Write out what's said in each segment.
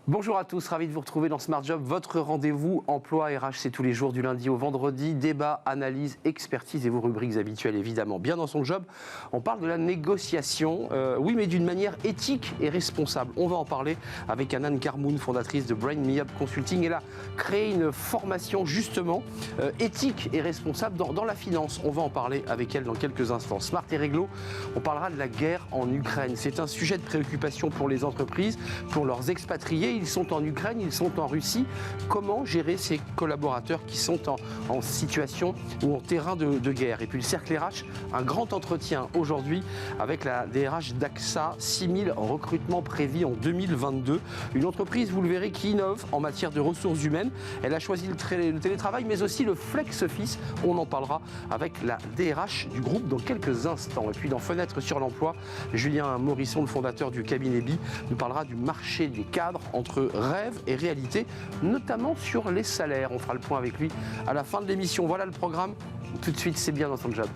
Bonjour à tous, ravi de vous retrouver dans Smart Job, votre rendez-vous emploi RH, c'est tous les jours du lundi au vendredi, débat, analyse, expertise et vos rubriques habituelles évidemment. Bien dans son job, on parle de la négociation, oui mais d'une manière éthique et responsable. On va en parler avec Hanan Karmoun, fondatrice de Brain Me Up Consulting. Elle a créé une formation justement éthique et responsable dans la finance. On va en parler avec elle dans quelques instants. Smart et Réglo, on parlera de la guerre en Ukraine. C'est un sujet de préoccupation pour les entreprises, pour leurs expatriés. Ils sont en Ukraine, ils sont en Russie. Comment gérer ces collaborateurs qui sont en situation ou en terrain de guerre? Et puis le cercle RH, un grand entretien aujourd'hui avec la DRH d'AXA, 6000 recrutements prévus en 2022. Une entreprise, vous le verrez, qui innove en matière de ressources humaines. Elle a choisi le télétravail, mais aussi le flex office. On en parlera avec la DRH du groupe dans quelques instants. Et puis dans Fenêtre sur l'emploi, Julien Morisson, le fondateur du cabinet BI, nous parlera du marché des cadres entre rêve et réalité, notamment sur les salaires. On fera le point avec lui à la fin de l'émission. Voilà le programme. Tout de suite, c'est bien dans son job.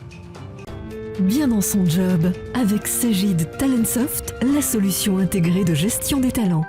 Bien dans son job, avec Cegid Talentsoft, la solution intégrée de gestion des talents.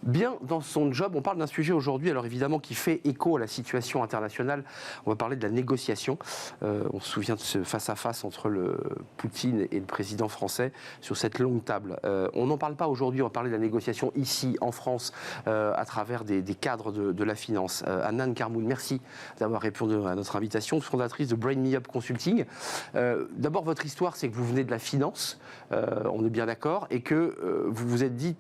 Bien dans son job, on parle d'un sujet aujourd'hui, alors évidemment qui fait écho à la situation internationale. On va parler de la négociation. On se souvient de ce face-à-face entre le Poutine et le président français sur cette longue table. On n'en parle pas aujourd'hui, on va parler de la négociation ici en France à travers des cadres de la finance. Hanan Karmoun, merci d'avoir répondu à notre invitation, fondatrice de Brain Me Up Consulting. D'abord, votre histoire, c'est que vous venez de la finance, on est bien d'accord, et que vous vous êtes dit,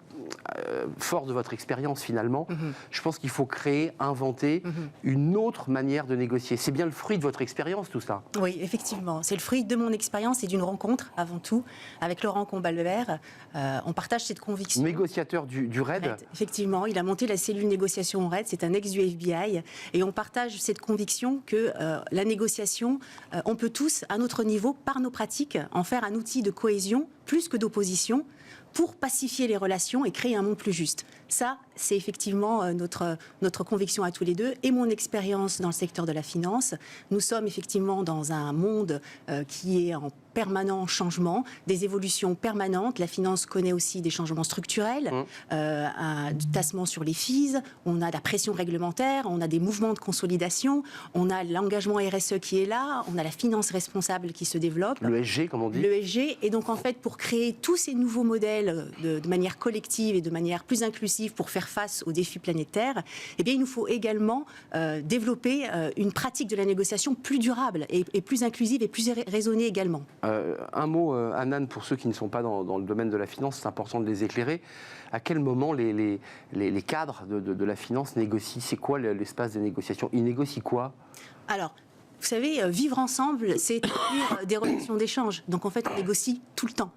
fort de votre expérience finalement, je pense qu'il faut créer, inventer une autre manière de négocier. C'est bien le fruit de votre expérience tout ça? Oui, effectivement. C'est le fruit de mon expérience et d'une rencontre avant tout avec Laurent Combalbert. On partage cette conviction. Négociateur du RAID. Effectivement, il a monté la cellule négociation RAID, c'est un ex du FBI et on partage cette conviction que la négociation, on peut tous à notre niveau, par nos pratiques, en faire un outil de cohésion plus que d'opposition pour pacifier les relations et créer un monde plus juste. Ça, c'est effectivement notre conviction à tous les deux et mon expérience dans le secteur de la finance. Nous sommes effectivement dans un monde qui est en permanent changement, des évolutions permanentes. La finance connaît aussi des changements structurels, un tassement sur les fees, on a de la pression réglementaire, on a des mouvements de consolidation, on a l'engagement RSE qui est là, on a la finance responsable qui se développe. Le ESG, comme on dit. Le ESG, et donc en fait, pour créer tous ces nouveaux modèles de manière collective et de manière plus inclusive pour faire face aux défis planétaires, eh bien, il nous faut également développer une pratique de la négociation plus durable et plus inclusive et plus raisonnée également. Un mot, Hanan, pour ceux qui ne sont pas dans le domaine de la finance, c'est important de les éclairer. À quel moment les cadres de la finance négocient? C'est quoi l'espace des négociations? Ils négocient quoi? Alors, vous savez, vivre ensemble, c'est établir des relations d'échange. Donc en fait, on négocie tout le temps.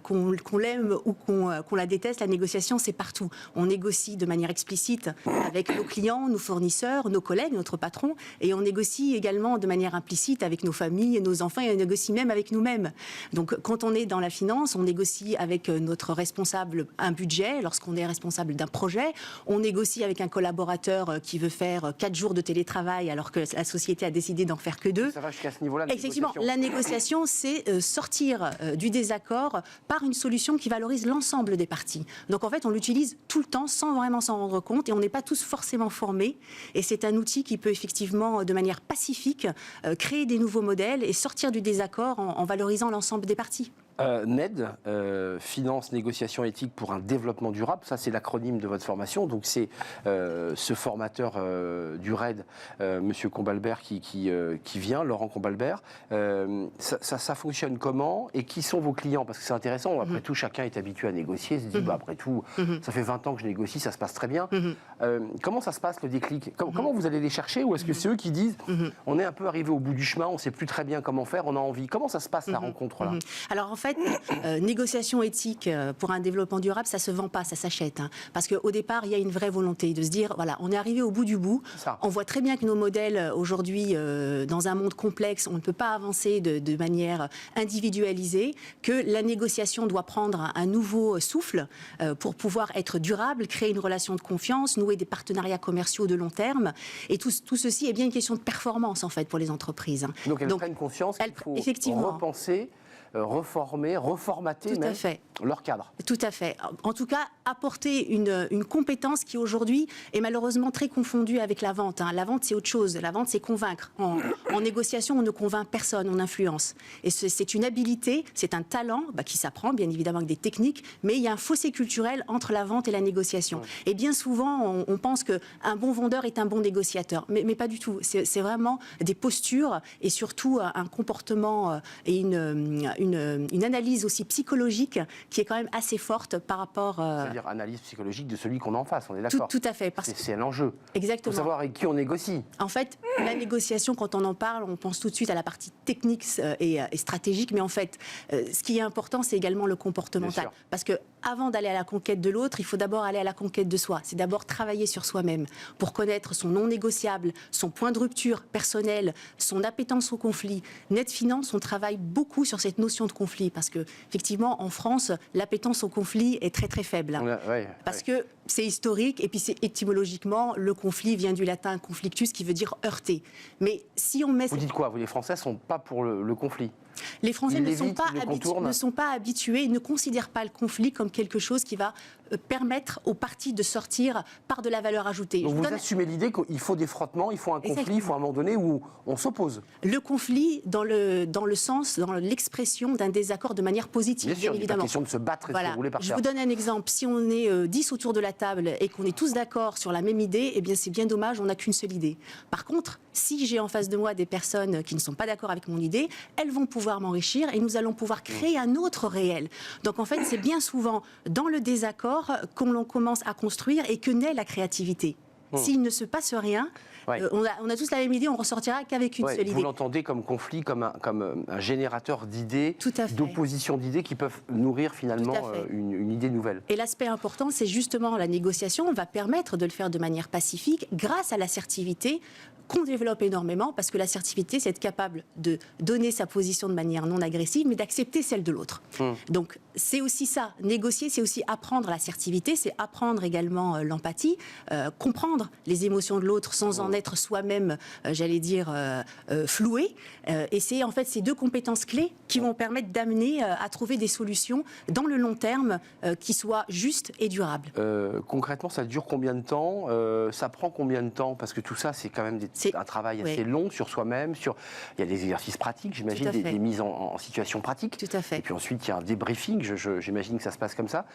Qu'on l'aime ou qu'on la déteste, la négociation, c'est partout. On négocie de manière explicite avec nos clients, nos fournisseurs, nos collègues, notre patron, et on négocie également de manière implicite avec nos familles, nos enfants, et on négocie même avec nous-mêmes. Donc, quand on est dans la finance, on négocie avec notre responsable un budget, lorsqu'on est responsable d'un projet. On négocie avec un collaborateur qui veut faire 4 jours de télétravail alors que la société a décidé d'en faire que 2. Ça va jusqu'à ce niveau-là, effectivement, la négociation, c'est sortir du désaccord par une solution qui valorise l'ensemble des parties. Donc en fait, on l'utilise tout le temps sans vraiment s'en rendre compte et on n'est pas tous forcément formés. Et c'est un outil qui peut effectivement, de manière pacifique, créer des nouveaux modèles et sortir du désaccord en valorisant l'ensemble des parties. NED, Finance, Négociation Éthique pour un développement durable, ça c'est l'acronyme de votre formation, donc c'est ce formateur du RAID, Monsieur Combalbert, qui vient, Laurent Combalbert. Ça fonctionne comment et qui sont vos clients? Parce que c'est intéressant, après tout, chacun est habitué à négocier, se dit, bah, après tout, ça fait 20 ans que je négocie, ça se passe très bien. Comment ça se passe le déclic? Comment vous allez les chercher? Ou est-ce que c'est eux qui disent, on est un peu arrivé au bout du chemin, on ne sait plus très bien comment faire, on a envie? Comment ça se passe la rencontre là? Alors en fait, négociation éthique pour un développement durable, ça se vend pas, ça s'achète. Hein. Parce qu'au départ, il y a une vraie volonté de se dire, voilà, on est arrivé au bout du bout. On voit très bien que nos modèles aujourd'hui, dans un monde complexe, on ne peut pas avancer de manière individualisée, que la négociation doit prendre un nouveau souffle pour pouvoir être durable, créer une relation de confiance, nouer des partenariats commerciaux de long terme. Et tout ceci est bien une question de performance, en fait, pour les entreprises. Hein. Donc elles prennent conscience qu'il faut repenser, reformer, reformater même leur cadre. Tout à fait. En tout cas, apporter une compétence qui aujourd'hui est malheureusement très confondue avec la vente. Hein. La vente, c'est autre chose. La vente, c'est convaincre. En négociation, on ne convainc personne, on influence. Et c'est une habilité, c'est un talent qui s'apprend, bien évidemment, avec des techniques, mais il y a un fossé culturel entre la vente et la négociation. Et bien souvent, on pense qu'un bon vendeur est un bon négociateur. Mais pas du tout. C'est vraiment des postures et surtout un comportement et une analyse aussi psychologique qui est quand même assez forte par rapport... C'est-à-dire analyse psychologique de celui qu'on a en face, on est d'accord. Tout à fait. C'est l'enjeu. Exactement. Il faut savoir avec qui on négocie. En fait, la négociation, quand on en parle, on pense tout de suite à la partie technique et stratégique, mais en fait, ce qui est important, c'est également le comportemental. Parce que avant d'aller à la conquête de l'autre, il faut d'abord aller à la conquête de soi. C'est d'abord travailler sur soi-même pour connaître son non négociable, son point de rupture personnel, son appétence au conflit. Net Finance, on travaille beaucoup sur cette notion de conflit parce que, effectivement, en France, l'appétence au conflit est très très faible. Hein. Parce que c'est historique et puis c'est étymologiquement, le conflit vient du latin conflictus qui veut dire heurter. Mais si on met... Vous dites quoi? Les Français ne sont pas pour le conflit? Les Français ne sont pas habitués, ne considèrent pas le conflit comme quelque chose qui va permettre aux parties de sortir par de la valeur ajoutée. Donc vous assumez l'idée qu'il faut des frottements, il faut un conflit, il faut un moment donné où on s'oppose. Le conflit dans le sens, dans l'expression d'un désaccord de manière positive, bien évidemment. Il n'est pas question de se battre et de se rouler par terre. Je vous donne un exemple. Si on est 10 autour de la table et qu'on est tous d'accord sur la même idée, eh bien c'est bien dommage, on n'a qu'une seule idée. Par contre, si j'ai en face de moi des personnes qui ne sont pas d'accord avec mon idée, elles vont pouvoir m'enrichir et nous allons pouvoir créer un autre réel. Donc en fait, c'est bien souvent dans le désaccord qu'on commence à construire et que naît la créativité. S'il ne se passe rien, on a tous la même idée, on ressortira qu'avec une seule idée. Vous l'entendez comme conflit, comme un générateur d'idées, d'opposition d'idées qui peuvent nourrir finalement une idée nouvelle. Et l'aspect important, c'est justement la négociation. On va permettre de le faire de manière pacifique grâce à l'assertivité qu'on développe énormément, parce que l'assertivité, c'est être capable de donner sa position de manière non agressive, mais d'accepter celle de l'autre. Donc, c'est aussi ça. Négocier, c'est aussi apprendre l'assertivité, c'est apprendre également l'empathie, comprendre les émotions de l'autre sans en être soi-même, j'allais dire, floué. Et c'est en fait ces deux compétences clés qui vont permettre d'amener à trouver des solutions dans le long terme qui soient justes et durables. Concrètement, ça dure combien de temps? Ça prend combien de temps? Parce que tout ça, c'est quand même un travail assez long sur soi-même. Il y a des exercices pratiques, j'imagine, des mises en situation pratique. Tout à fait. Et puis ensuite, il y a un débriefing, j'imagine que ça se passe comme ça.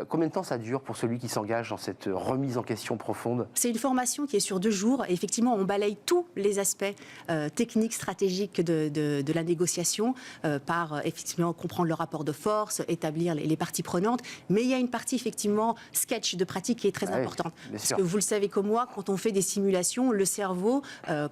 Combien de temps ça dure pour celui qui s'engage dans cette remise en question profonde? C'est une formation qui est sur 2 jours. Et effectivement, on balaye tous les aspects techniques, stratégiques de la négociation par effectivement comprendre le rapport de force, établir les parties prenantes. Mais il y a une partie effectivement sketch de pratique qui est très importante. Parce que vous le savez comme moi, quand on fait des simulations, le cerveau,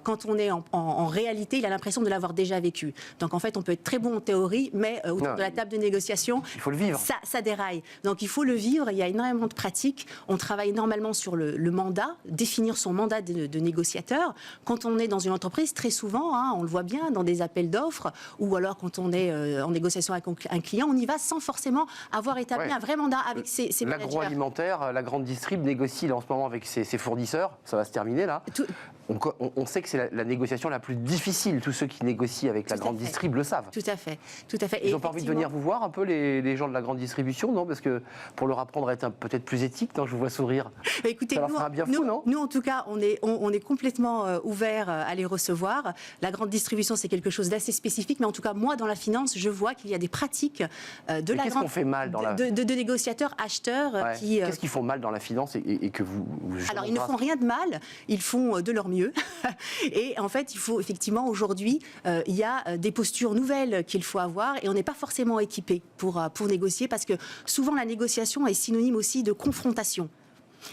quand on est en réalité, il a l'impression de l'avoir déjà vécu. Donc en fait, on peut être très bon en théorie, mais autour de la table de négociation, il faut le vivre. Ça déraille. Donc il faut le vivre, il y a énormément de pratiques. On travaille normalement sur le mandat, définir son mandat de négociateur. Quand on est dans une entreprise, très souvent, on le voit bien dans des appels d'offres, ou alors quand on est en négociation avec un client, on y va sans forcément avoir établi un vrai mandat avec ses managers. L'agroalimentaire, la grande distrib négocie là, en ce moment avec ses fournisseurs, ça va se terminer là. On sait que c'est la négociation la plus difficile. Tous ceux qui négocient avec la grande distrib le savent. Tout à fait. Ils n'ont pas envie de venir vous voir un peu, les gens de la grande distribution, non? Parce que pour leur apprendre à être peut-être plus éthique, non, je vous vois sourire. Écoutez, ça leur fera un bien fou, non? Nous, en tout cas, on est complètement ouverts à les recevoir. La grande distribution, c'est quelque chose d'assez spécifique, mais en tout cas, moi, dans la finance, je vois qu'il y a des pratiques qu'est-ce qu'on fait mal de négociateurs, acheteurs qui... Qu'est-ce qu'ils font mal dans la finance et que vous Alors, ils ne font rien de mal, ils font de leur mieux. Et en fait, il faut effectivement, aujourd'hui, il y a des postures nouvelles qu'il faut avoir et on n'est pas forcément équipé pour négocier parce que souvent la négociation est synonyme aussi de confrontation.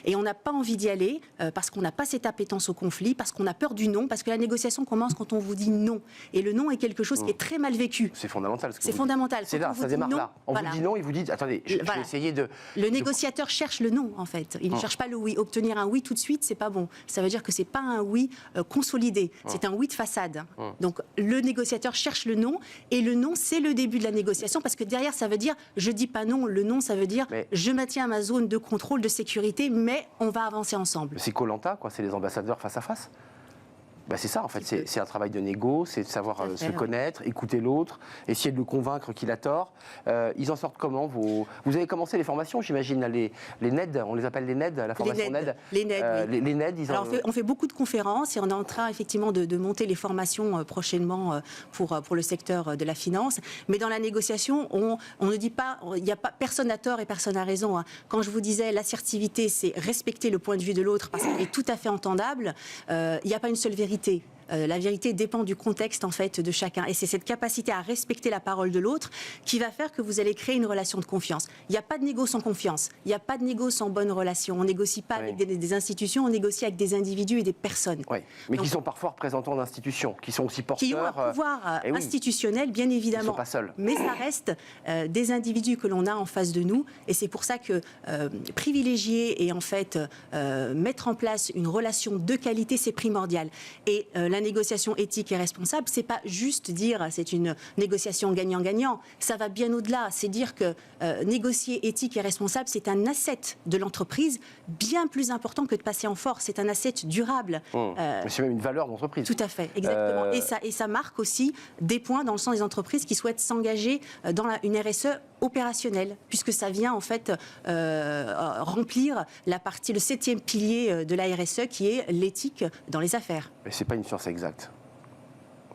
Et on n'a pas envie d'y aller parce qu'on n'a pas cette appétence au conflit, parce qu'on a peur du non, parce que la négociation commence quand on vous dit non. Et le non est quelque chose qui est très mal vécu. C'est fondamental. C'est fondamental. C'est là, ça démarre là. On vous dit non, il vous dit attendez, je vais essayer de. Le négociateur cherche le non, en fait. Il ne cherche pas le oui. Obtenir un oui tout de suite, c'est pas bon. Ça veut dire que c'est pas un oui consolidé. C'est un oui de façade. Donc le négociateur cherche le non, et le non, c'est le début de la négociation, parce que derrière, ça veut dire je dis pas non. Le non, ça veut dire je maintiens ma zone de contrôle, de sécurité, mais on va avancer ensemble. C'est Koh-Lanta, quoi. C'est les ambassadeurs face à face. C'est ça, en fait, c'est un travail de négo, c'est de savoir se connaître, écouter l'autre, essayer de le convaincre qu'il a tort. Ils en sortent comment vous avez commencé les formations, j'imagine, les NED, on les appelle les NED, la formation NED. Les NED, oui. Les NED, Alors, on fait beaucoup de conférences et on est en train, effectivement, de monter les formations prochainement pour le secteur de la finance. Mais dans la négociation, on ne dit pas, il n'y a pas personne n'a tort et personne n'a raison. Hein. Quand je vous disais l'assertivité, c'est respecter le point de vue de l'autre parce qu'il est tout à fait entendable. Il n'y a pas une seule vérité. La vérité dépend du contexte, en fait, de chacun. Et c'est cette capacité à respecter la parole de l'autre qui va faire que vous allez créer une relation de confiance. Il n'y a pas de négo sans confiance. Il n'y a pas de négo sans bonne relation. On ne négocie pas avec des institutions, on négocie avec des individus et des personnes. Oui, mais qui sont parfois représentants d'institutions, qui sont aussi porteurs... Qui ont un pouvoir institutionnel, bien évidemment. Ils ne sont pas seuls. Mais ça reste des individus que l'on a en face de nous. Et c'est pour ça que privilégier et, en fait, mettre en place une relation de qualité, c'est primordial. Et la négociation éthique et responsable, c'est pas juste dire c'est une négociation gagnant-gagnant. Ça va bien au-delà. C'est dire que négocier éthique et responsable, c'est un asset de l'entreprise bien plus important que de passer en force. C'est un asset durable. C'est même une valeur d'entreprise. Tout à fait, exactement. Et ça marque aussi des points dans le sens des entreprises qui souhaitent s'engager dans une RSE opérationnelle, puisque ça vient en fait remplir la partie, le 7e pilier de la RSE, qui est l'éthique dans les affaires. Mais c'est pas une science exacte.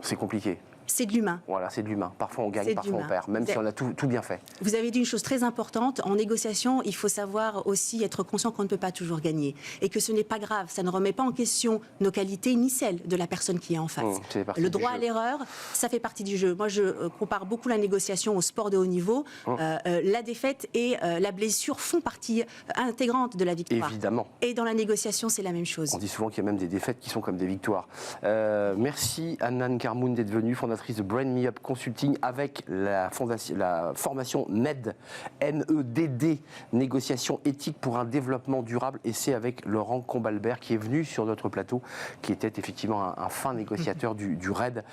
C'est compliqué. C'est de l'humain. Voilà, c'est de l'humain. Parfois on gagne, parfois on perd, même si on a tout bien fait. Vous avez dit une chose très importante. En négociation, il faut savoir aussi être conscient qu'on ne peut pas toujours gagner. Et que ce n'est pas grave. Ça ne remet pas en question nos qualités ni celles de la personne qui est en face. Le droit à l'erreur, ça fait partie du jeu. Moi, je compare beaucoup la négociation au sport de haut niveau. La défaite et la blessure font partie intégrante de la victoire. Évidemment. Et dans la négociation, c'est la même chose. On dit souvent qu'il y a même des défaites qui sont comme des victoires. Merci Annan Karmoun d'être venue, fondatrice de Brain Me Up Consulting, avec la formation NED, NEDD, négociation éthique pour un développement durable. Et c'est avec Laurent Combalbert qui est venu sur notre plateau, qui était effectivement un fin négociateur du RAID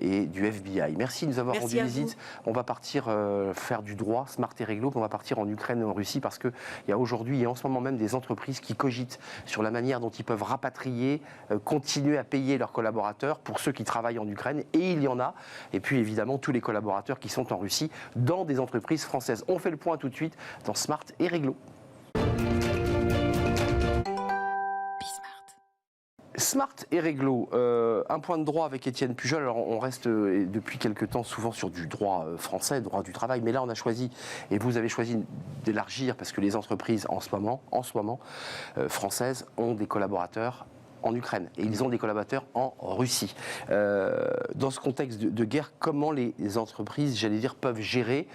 et du FBI. Merci de nous avoir rendu visite. On va partir faire du droit, smart et réglo, puis on va partir en Ukraine et en Russie, parce qu'il y a aujourd'hui et en ce moment même des entreprises qui cogitent sur la manière dont ils peuvent rapatrier, continuer à payer leurs collaborateurs pour ceux qui travaillent en Ukraine. Et il y en a. Et puis évidemment tous les collaborateurs qui sont en Russie dans des entreprises françaises. On fait le point tout de suite dans Smart et Réglo. Smart et Réglo, un point de droit avec Étienne Pujol. Alors on reste depuis quelques temps souvent sur du droit français, droit du travail, mais là on a choisi, et vous avez choisi d'élargir, parce que les entreprises en ce moment françaises ont des collaborateurs en Ukraine et ils ont des collaborateurs en Russie. Dans ce contexte de guerre, comment les entreprises, j'allais dire, peuvent gérer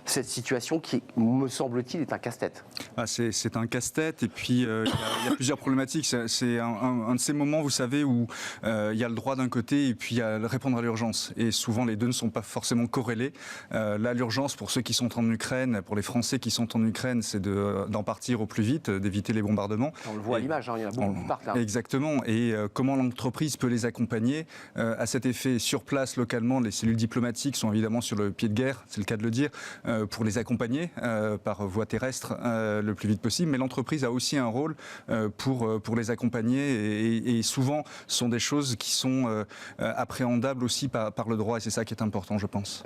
cette situation qui, me semble-t-il, est un casse-tête? C'est un casse-tête, et puis il y a plusieurs problématiques. C'est un de ces moments, vous savez, où il y a le droit d'un côté et puis il y a répondre à l'urgence. Et souvent, les deux ne sont pas forcément corrélés. Là, l'urgence, pour ceux qui sont en Ukraine, pour les Français qui sont en Ukraine, c'est d'en partir au plus vite, d'éviter les bombardements. On le voit à l'image, il y en a beaucoup qui partent là. Exactement. Et comment l'entreprise peut les accompagner à cet effet sur place, localement. Les cellules diplomatiques sont évidemment sur le pied de guerre, c'est le cas de le dire, pour les accompagner par voie terrestre le plus vite possible, mais l'entreprise a aussi un rôle pour les accompagner, et souvent sont des choses qui sont appréhendables aussi par le droit, et c'est ça qui est important, je pense.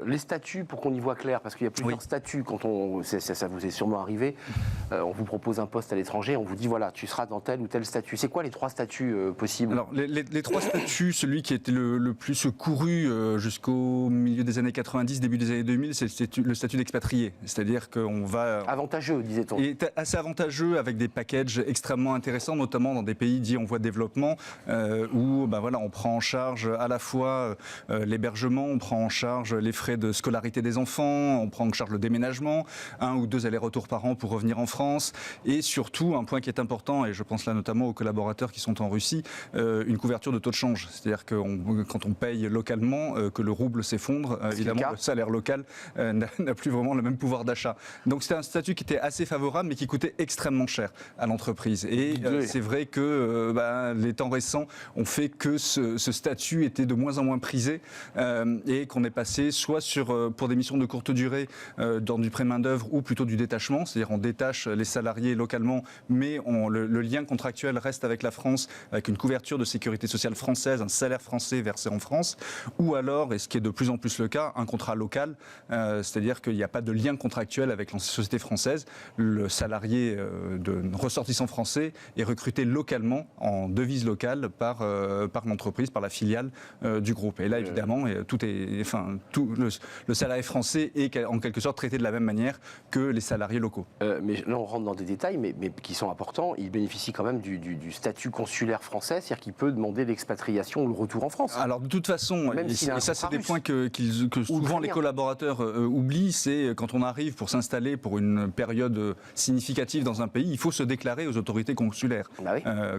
Les statuts, pour qu'on y voit clair, parce qu'il y a plusieurs statuts, quand ça vous est sûrement arrivé, on vous propose un poste à l'étranger, on vous dit voilà, tu seras dans tel ou tel statut. C'est quoi les 3 statuts possibles? Alors les 3 statuts, celui qui était le plus couru jusqu'au milieu des années 90, début des années 2000, c'était le statut d'expatrié. C'est-à-dire qu'on va... Avantageux, disait-on. Et assez avantageux avec des packages extrêmement intéressants, notamment dans des pays dits en voie de développement, où on prend en charge à la fois l'hébergement, on prend en charge les frais de scolarité des enfants, on prend en charge le déménagement, 1 ou 2 allers-retours par an pour revenir en France, et surtout, un point qui est important, et je pense là notamment aux collaborateurs qui sont en Russie, une couverture de taux de change. C'est-à-dire que quand on paye localement, que le rouble s'effondre, évidemment, le salaire local n'a plus vraiment le même pouvoir d'achat. Donc c'était un statut qui était assez favorable, mais qui coûtait extrêmement cher à l'entreprise. Et c'est vrai que les temps récents ont fait que ce statut était de moins en moins prisé et qu'on est passé soit pour des missions de courte durée dans du prêt main-d'œuvre ou plutôt du détachement, c'est-à-dire on détache les salariés localement, mais le lien contractuel reste avec la France, avec une couverture de sécurité sociale française, un salaire français versé en France, ou alors, et ce qui est de plus en plus le cas, un contrat local, c'est-à-dire qu'il n'y a pas de lien contractuel avec la société française. Le salarié de ressortissant français est recruté localement, en devise locale, par l'entreprise, par la filiale du groupe. Et là, évidemment, le salarié français est en quelque sorte traité de la même manière que les salariés locaux. Mais là, on rentre dans des détails, mais qui sont importants. Il bénéficie quand même du statut consulaire français, c'est-à-dire qu'il peut demander l'expatriation ou le retour en France. Alors, de toute façon, et ça, c'est des points que souvent les collaborateurs oublient, c'est quand on arrive pour s'installer pour une période significative dans un pays, il faut se déclarer aux autorités consulaires,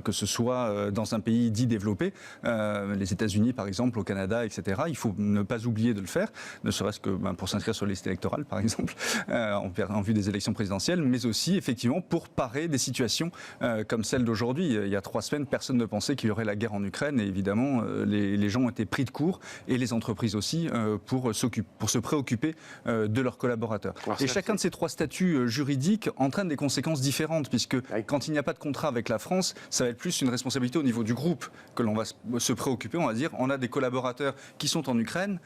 que ce soit dans un pays dit développé, les États-Unis par exemple, au Canada, etc. Il faut ne pas oublier de le faire, ne serait-ce que pour s'inscrire sur la liste électorale par exemple, en vue des élections présidentielles, mais aussi effectivement pour parer des situations comme celle d'aujourd'hui. Il y a 3 semaines, personne ne pensait qu'il y aurait la guerre en Ukraine, et évidemment les gens ont été pris de court, et les entreprises aussi, pour se préoccuper de leurs collaborateurs. Alors, et chacun de ces 3 statuts juridiques entraîne des conséquences différentes, puisque quand il n'y a pas de contrat avec la France, ça va être plus une responsabilité au niveau du groupe que l'on va se préoccuper. On va dire, on a des collaborateurs qui sont en Ukraine,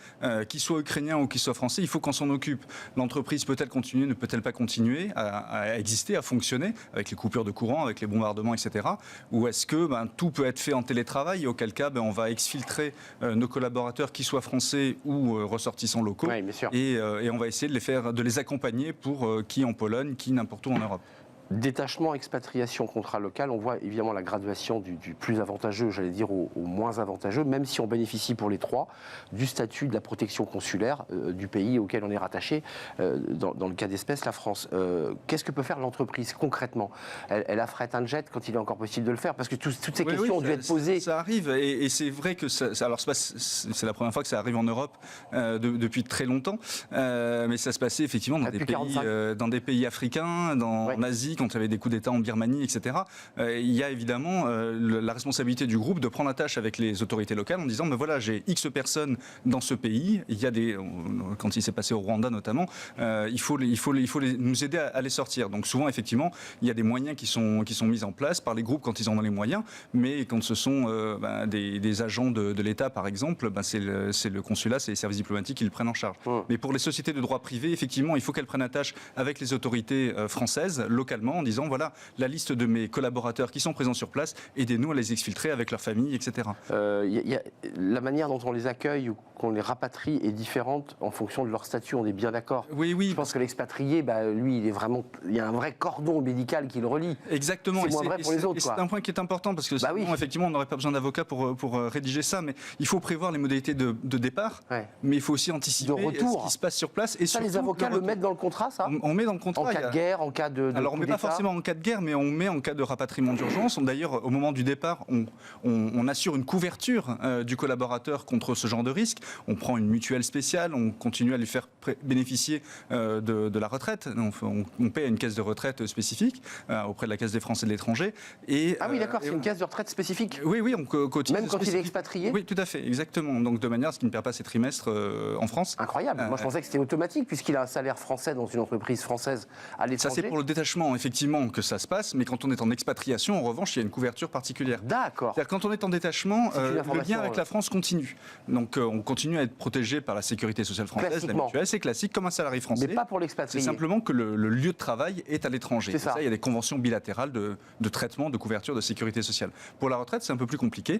qu'ils soient ukrainiens ou qu'ils soient français, il faut qu'on s'en occupe. L'entreprise peut-elle continuer, ne peut-elle pas continuer à exister, à fonctionner, avec les coupures de courant, avec les bombardements, etc. Ou est-ce que tout peut être fait en télétravail, et auquel cas on va exfiltrer nos collaborateurs, qui soient français ou ressortissants locaux, et on va essayer de les accompagner pour qui en Pologne, qui n'importe où en Europe. Détachement, expatriation, contrat local, on voit évidemment la graduation du plus avantageux, j'allais dire, au moins avantageux, même si on bénéficie pour les 3 du statut de la protection consulaire du pays auquel on est rattaché, dans le cas d'espèce, la France. Qu'est-ce que peut faire l'entreprise concrètement ? Elle affrète un jet quand il est encore possible de le faire, parce que toutes ces questions ont dû être posées. Ça arrive, et c'est vrai que c'est la première fois que ça arrive en Europe depuis très longtemps, mais ça se passait effectivement dans des pays africains, en Asie, quand il y avait des coups d'État en Birmanie, etc. Il y a évidemment la responsabilité du groupe de prendre la tâche avec les autorités locales en disant, voilà, j'ai X personnes dans ce pays, il y a quand il s'est passé au Rwanda notamment, il faut nous aider à les sortir. Donc souvent, effectivement, il y a des moyens qui sont mis en place par les groupes quand ils en ont les moyens, mais quand ce sont des agents de l'État, par exemple, c'est le consulat, c'est les services diplomatiques qui le prennent en charge. Mais pour les sociétés de droit privé, effectivement, il faut qu'elles prennent la tâche avec les autorités françaises, localement, en disant, voilà, la liste de mes collaborateurs qui sont présents sur place, aidez-nous à les exfiltrer avec leur famille, etc. La manière dont on les accueille ou qu'on les rapatrie est différente en fonction de leur statut, on est bien d'accord. Oui. Je pense que l'expatrié, lui, il y a un vrai cordon ombilical qui le relie. Exactement. C'est moins vrai pour les autres. C'est un point qui est important, parce que sinon, effectivement, on n'aurait pas besoin d'avocat pour rédiger ça, mais il faut prévoir les modalités de départ, mais il faut aussi anticiper ce qui se passe sur place. Et ça, les avocats le mettent dans le contrat, ça ? On met dans le contrat. En cas de guerre, en cas de alors, on ne met pas forcément en cas de guerre, mais on met en cas de rapatriement d'urgence. D'ailleurs, au moment du départ, on assure une couverture du collaborateur contre ce genre de risque. On prend une mutuelle spéciale, on continue à lui faire bénéficier de la retraite. On paie à une caisse de retraite spécifique auprès de la Caisse des Français de l'étranger. Oui, d'accord, c'est une caisse de retraite spécifique. Oui, on cotise. Même quand il est expatrié ? Oui, tout à fait, exactement. Donc de manière à ce qu'il ne perd pas ses trimestres en France. Incroyable. Moi, je pensais que c'était automatique, puisqu'il a un salaire français dans une entreprise française à l'étranger. Ça, c'est pour le détachement, effectivement que ça se passe, mais quand on est en expatriation, en revanche, il y a une couverture particulière. D'accord. C'est-à-dire quand on est en détachement, C'est une le information, lien avec la France continue. Donc on continue à être protégé par la sécurité sociale française, la Classiquement. mutuelle, c'est classique comme un salarié français. Mais pas pour C'est l'expatrié. simplement que le lieu de travail est à l'étranger. C'est Et ça, il y a des conventions bilatérales de traitement, de couverture de sécurité sociale. Pour la retraite, c'est un peu plus compliqué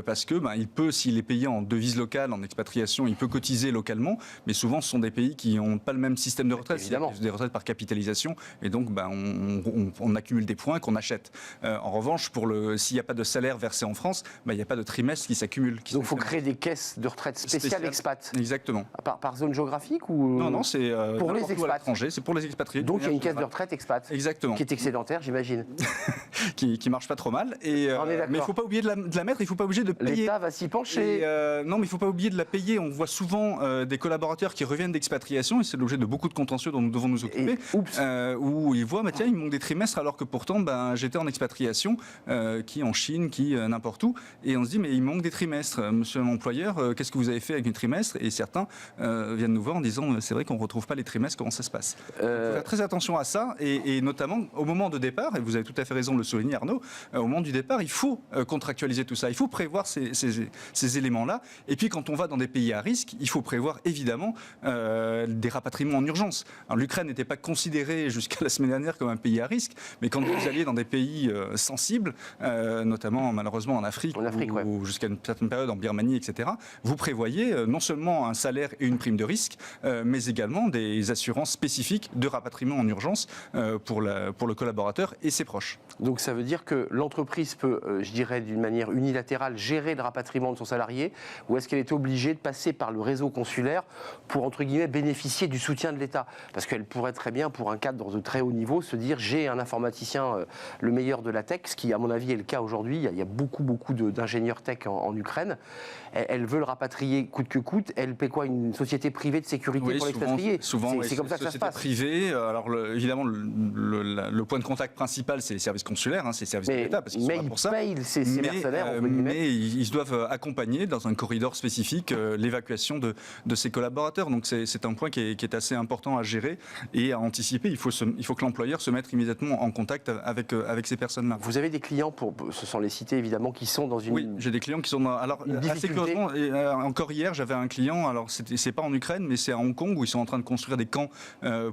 parce que il peut, s'il est payé en devise locale, en expatriation, il peut cotiser localement, mais souvent ce sont des pays qui n'ont pas le même système de retraite. Évidemment. C'est des retraites par capitalisation, et donc on accumule des points qu'on achète. En revanche, s'il n'y a pas de salaire versé en France, il n'y a pas de trimestre qui s'accumule. Donc il faut créer des caisses de retraite spéciales expat. Exactement. Par zone géographique ou Non, c'est pour les n'importe où à expats. l'étranger, c'est pour les expatriés. Donc il y a une caisse de retraite expat. Exactement. Qui est excédentaire, j'imagine. qui marche pas trop mal. On est d'accord. Mais il ne faut pas oublier de la mettre, il ne faut pas oublier de payer. L'État va s'y pencher. Non, mais il ne faut pas oublier de la payer. On voit souvent des collaborateurs qui reviennent d'expatriation, et c'est l'objet de beaucoup de contentieux dont nous devons nous occuper, où ils voient, tiens, il me manque des trimestres, alors que pourtant, j'étais en expatriation, qui en Chine, qui n'importe où, et on se dit, mais il me manque des trimestres. Monsieur l'employeur, qu'est-ce que vous avez fait avec les trimestres? Et certains viennent nous voir en disant, c'est vrai qu'on ne retrouve pas les trimestres, comment ça se passe? Il faut faire très attention à ça, et notamment au moment de départ, et vous avez tout à fait raison de le souligner, Arnaud, au moment du départ, il faut contractualiser tout ça, il faut prévoir ces éléments-là, et puis quand on va dans des pays à risque, il faut prévoir évidemment des rapatriements en urgence. L'Ukraine n'était pas considérée jusqu'à la semaine dernière comme un pays à risque, mais quand vous alliez dans des pays sensibles, notamment malheureusement en Afrique, ou jusqu'à une certaine période en Birmanie, etc., vous prévoyez non seulement un salaire et une prime de risque, mais également des assurances spécifiques de rapatriement en urgence pour le collaborateur et ses proches. Donc ça veut dire que l'entreprise peut, je dirais d'une manière unilatérale, gérer le rapatriement de son salarié, ou est-ce qu'elle est obligée de passer par le réseau consulaire pour, entre guillemets, bénéficier du soutien de l'État? Parce qu'elle pourrait très bien, pour un cadre de très haut niveau, se dire j'ai un informaticien le meilleur de la tech, ce qui à mon avis est le cas aujourd'hui. Il y a beaucoup d'ingénieurs tech en Ukraine. Elle veut le rapatrier coûte que coûte. Elle paie quoi? Une société privée de sécurité pour l'expatrier? Souvent, c'est comme ça que ça se passe. Privée. Alors évidemment, le point de contact principal, c'est les services consulaires, c'est les services de l'État, parce qu'ils sont là pour ça. Mais ils payent ces mercenaires, entre guillemets. Mais ils doivent accompagner dans un corridor spécifique l'évacuation de ces collaborateurs. Donc c'est un point qui est assez important à gérer et à anticiper. Il faut que l'employeur se mette immédiatement en contact avec ces personnes-là. Vous avez des clients, ce sont les cités évidemment, qui sont dans une... Oui, j'ai des clients qui sont dans... Alors, assez curieusement, encore hier, j'avais un client, alors c'est pas en Ukraine, mais c'est à Hong Kong, où ils sont en train de construire des camps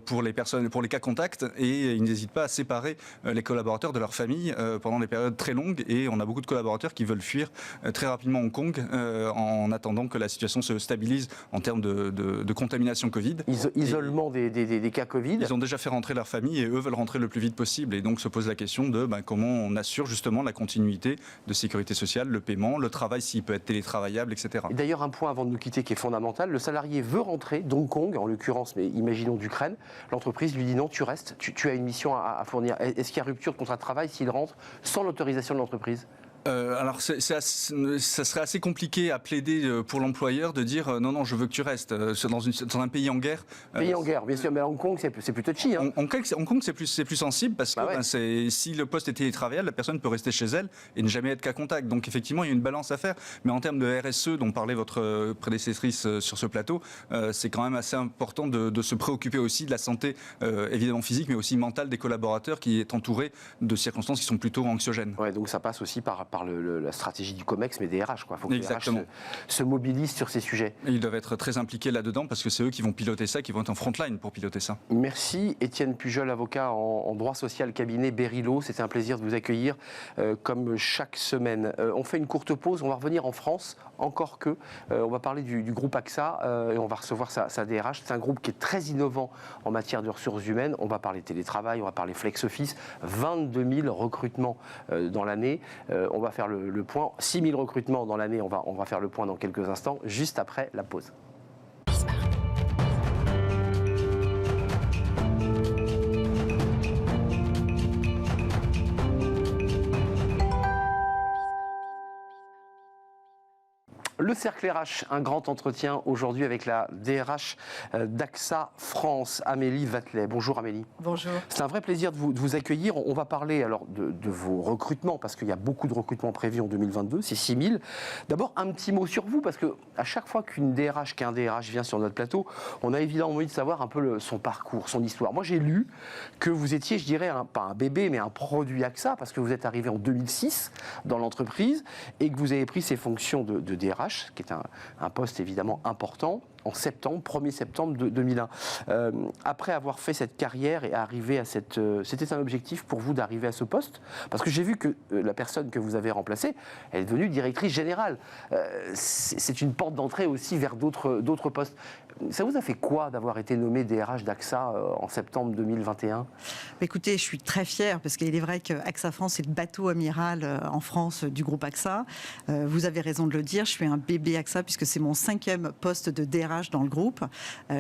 pour les cas contacts, et ils n'hésitent pas à séparer les collaborateurs de leur famille pendant des périodes très longues, et on a beaucoup de collaborateurs qui veulent fuir très rapidement Hong Kong en attendant que la situation se stabilise en termes de contamination Covid. Isolement des cas Covid. Ils ont déjà fait rentrer leur famille et eux veulent rentrer le plus vite possible, et donc se pose la question de comment on assure justement la continuité de sécurité sociale, le paiement, le travail s'il peut être télétravaillable, etc. Et d'ailleurs, un point avant de nous quitter qui est fondamental, le salarié veut rentrer d'Hong Kong, en l'occurrence, mais imaginons d'Ukraine, l'entreprise lui dit non, tu restes, tu as une mission à fournir. Est-ce qu'il y a rupture de contrat de travail s'il rentre sans l'autorisation de l'entreprise? Alors, ça serait assez compliqué à plaider pour l'employeur de dire non, je veux que tu restes dans un pays en guerre. Pays en guerre, bien sûr, mais à Hong Kong, c'est plus touchy. Hein. Hong Kong, c'est plus sensible parce que si le poste est télétravaillable, la personne peut rester chez elle et ne jamais être qu'à contact. Donc, effectivement, il y a une balance à faire. Mais en termes de RSE, dont parlait votre prédécessrice sur ce plateau, c'est quand même assez important de se préoccuper aussi de la santé, évidemment physique, mais aussi mentale des collaborateurs, qui est entouré de circonstances qui sont plutôt anxiogènes. Ouais, donc ça passe aussi par la stratégie du COMEX, mais des RH. Il faut que Exactement. les RH se mobilisent sur ces sujets. Et ils doivent être très impliqués là-dedans parce que c'est eux qui vont piloter ça, qui vont être en frontline pour piloter ça. Merci. Étienne Pujol, avocat en droit social, cabinet Berilo. C'était un plaisir de vous accueillir comme chaque semaine. On fait une courte pause. On va revenir en France, encore que. On va parler du groupe AXA et on va recevoir sa DRH. C'est un groupe qui est très innovant en matière de ressources humaines. On va parler télétravail, on va parler flex office. 22 000 recrutements dans l'année. On va faire le point. 6 000 recrutements dans l'année. On va faire le point dans quelques instants, juste après la pause. Le Cercle RH, un grand entretien aujourd'hui avec la DRH d'AXA France, Amélie Vatelet. Bonjour Amélie. Bonjour. C'est un vrai plaisir de vous accueillir. On va parler alors de vos recrutements, parce qu'il y a beaucoup de recrutements prévus en 2022, c'est 6 000. D'abord, un petit mot sur vous, parce qu'à chaque fois qu'un DRH vient sur notre plateau, on a évidemment envie de savoir un peu son parcours, son histoire. Moi, j'ai lu que vous étiez, je dirais, pas un bébé, mais un produit AXA, parce que vous êtes arrivé en 2006 dans l'entreprise et que vous avez pris ces fonctions de DRH, qui est un poste évidemment important, en septembre, 1er septembre 2001. Après avoir fait cette carrière et arriver à cette... C'était un objectif pour vous d'arriver à ce poste? Parce que j'ai vu que la personne que vous avez remplacée, elle est devenue directrice générale. C'est une porte d'entrée aussi vers d'autres postes. Ça vous a fait quoi d'avoir été nommé DRH d'AXA en septembre 2021? Écoutez, je suis très fière parce qu'il est vrai que AXA France est le bateau amiral en France du groupe AXA. Vous avez raison de le dire, je suis un bébé AXA puisque c'est mon 5e poste de DRH dans le groupe.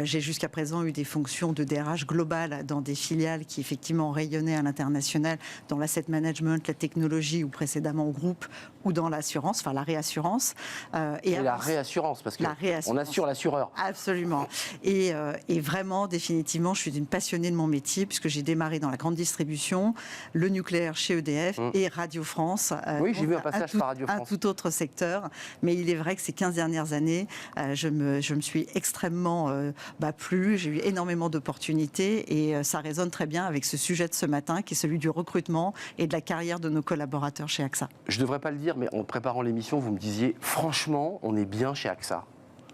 J'ai jusqu'à présent eu des fonctions de DRH globale dans des filiales qui effectivement rayonnaient à l'international, dans l'asset management, la technologie ou précédemment au groupe ou dans l'assurance, enfin la réassurance. Et la réassurance, parce qu'on assure l'assureur. Absolument. Et vraiment, définitivement, je suis une passionnée de mon métier puisque j'ai démarré dans la grande distribution, le nucléaire chez EDF et Radio France. Oui, j'ai vu un passage par Radio France. Un tout autre secteur. Mais il est vrai que ces 15 dernières années, je me suis extrêmement plu. J'ai eu énormément d'opportunités et ça résonne très bien avec ce sujet de ce matin qui est celui du recrutement et de la carrière de nos collaborateurs chez AXA. Je ne devrais pas le dire, mais en préparant l'émission, vous me disiez, franchement, on est bien chez AXA.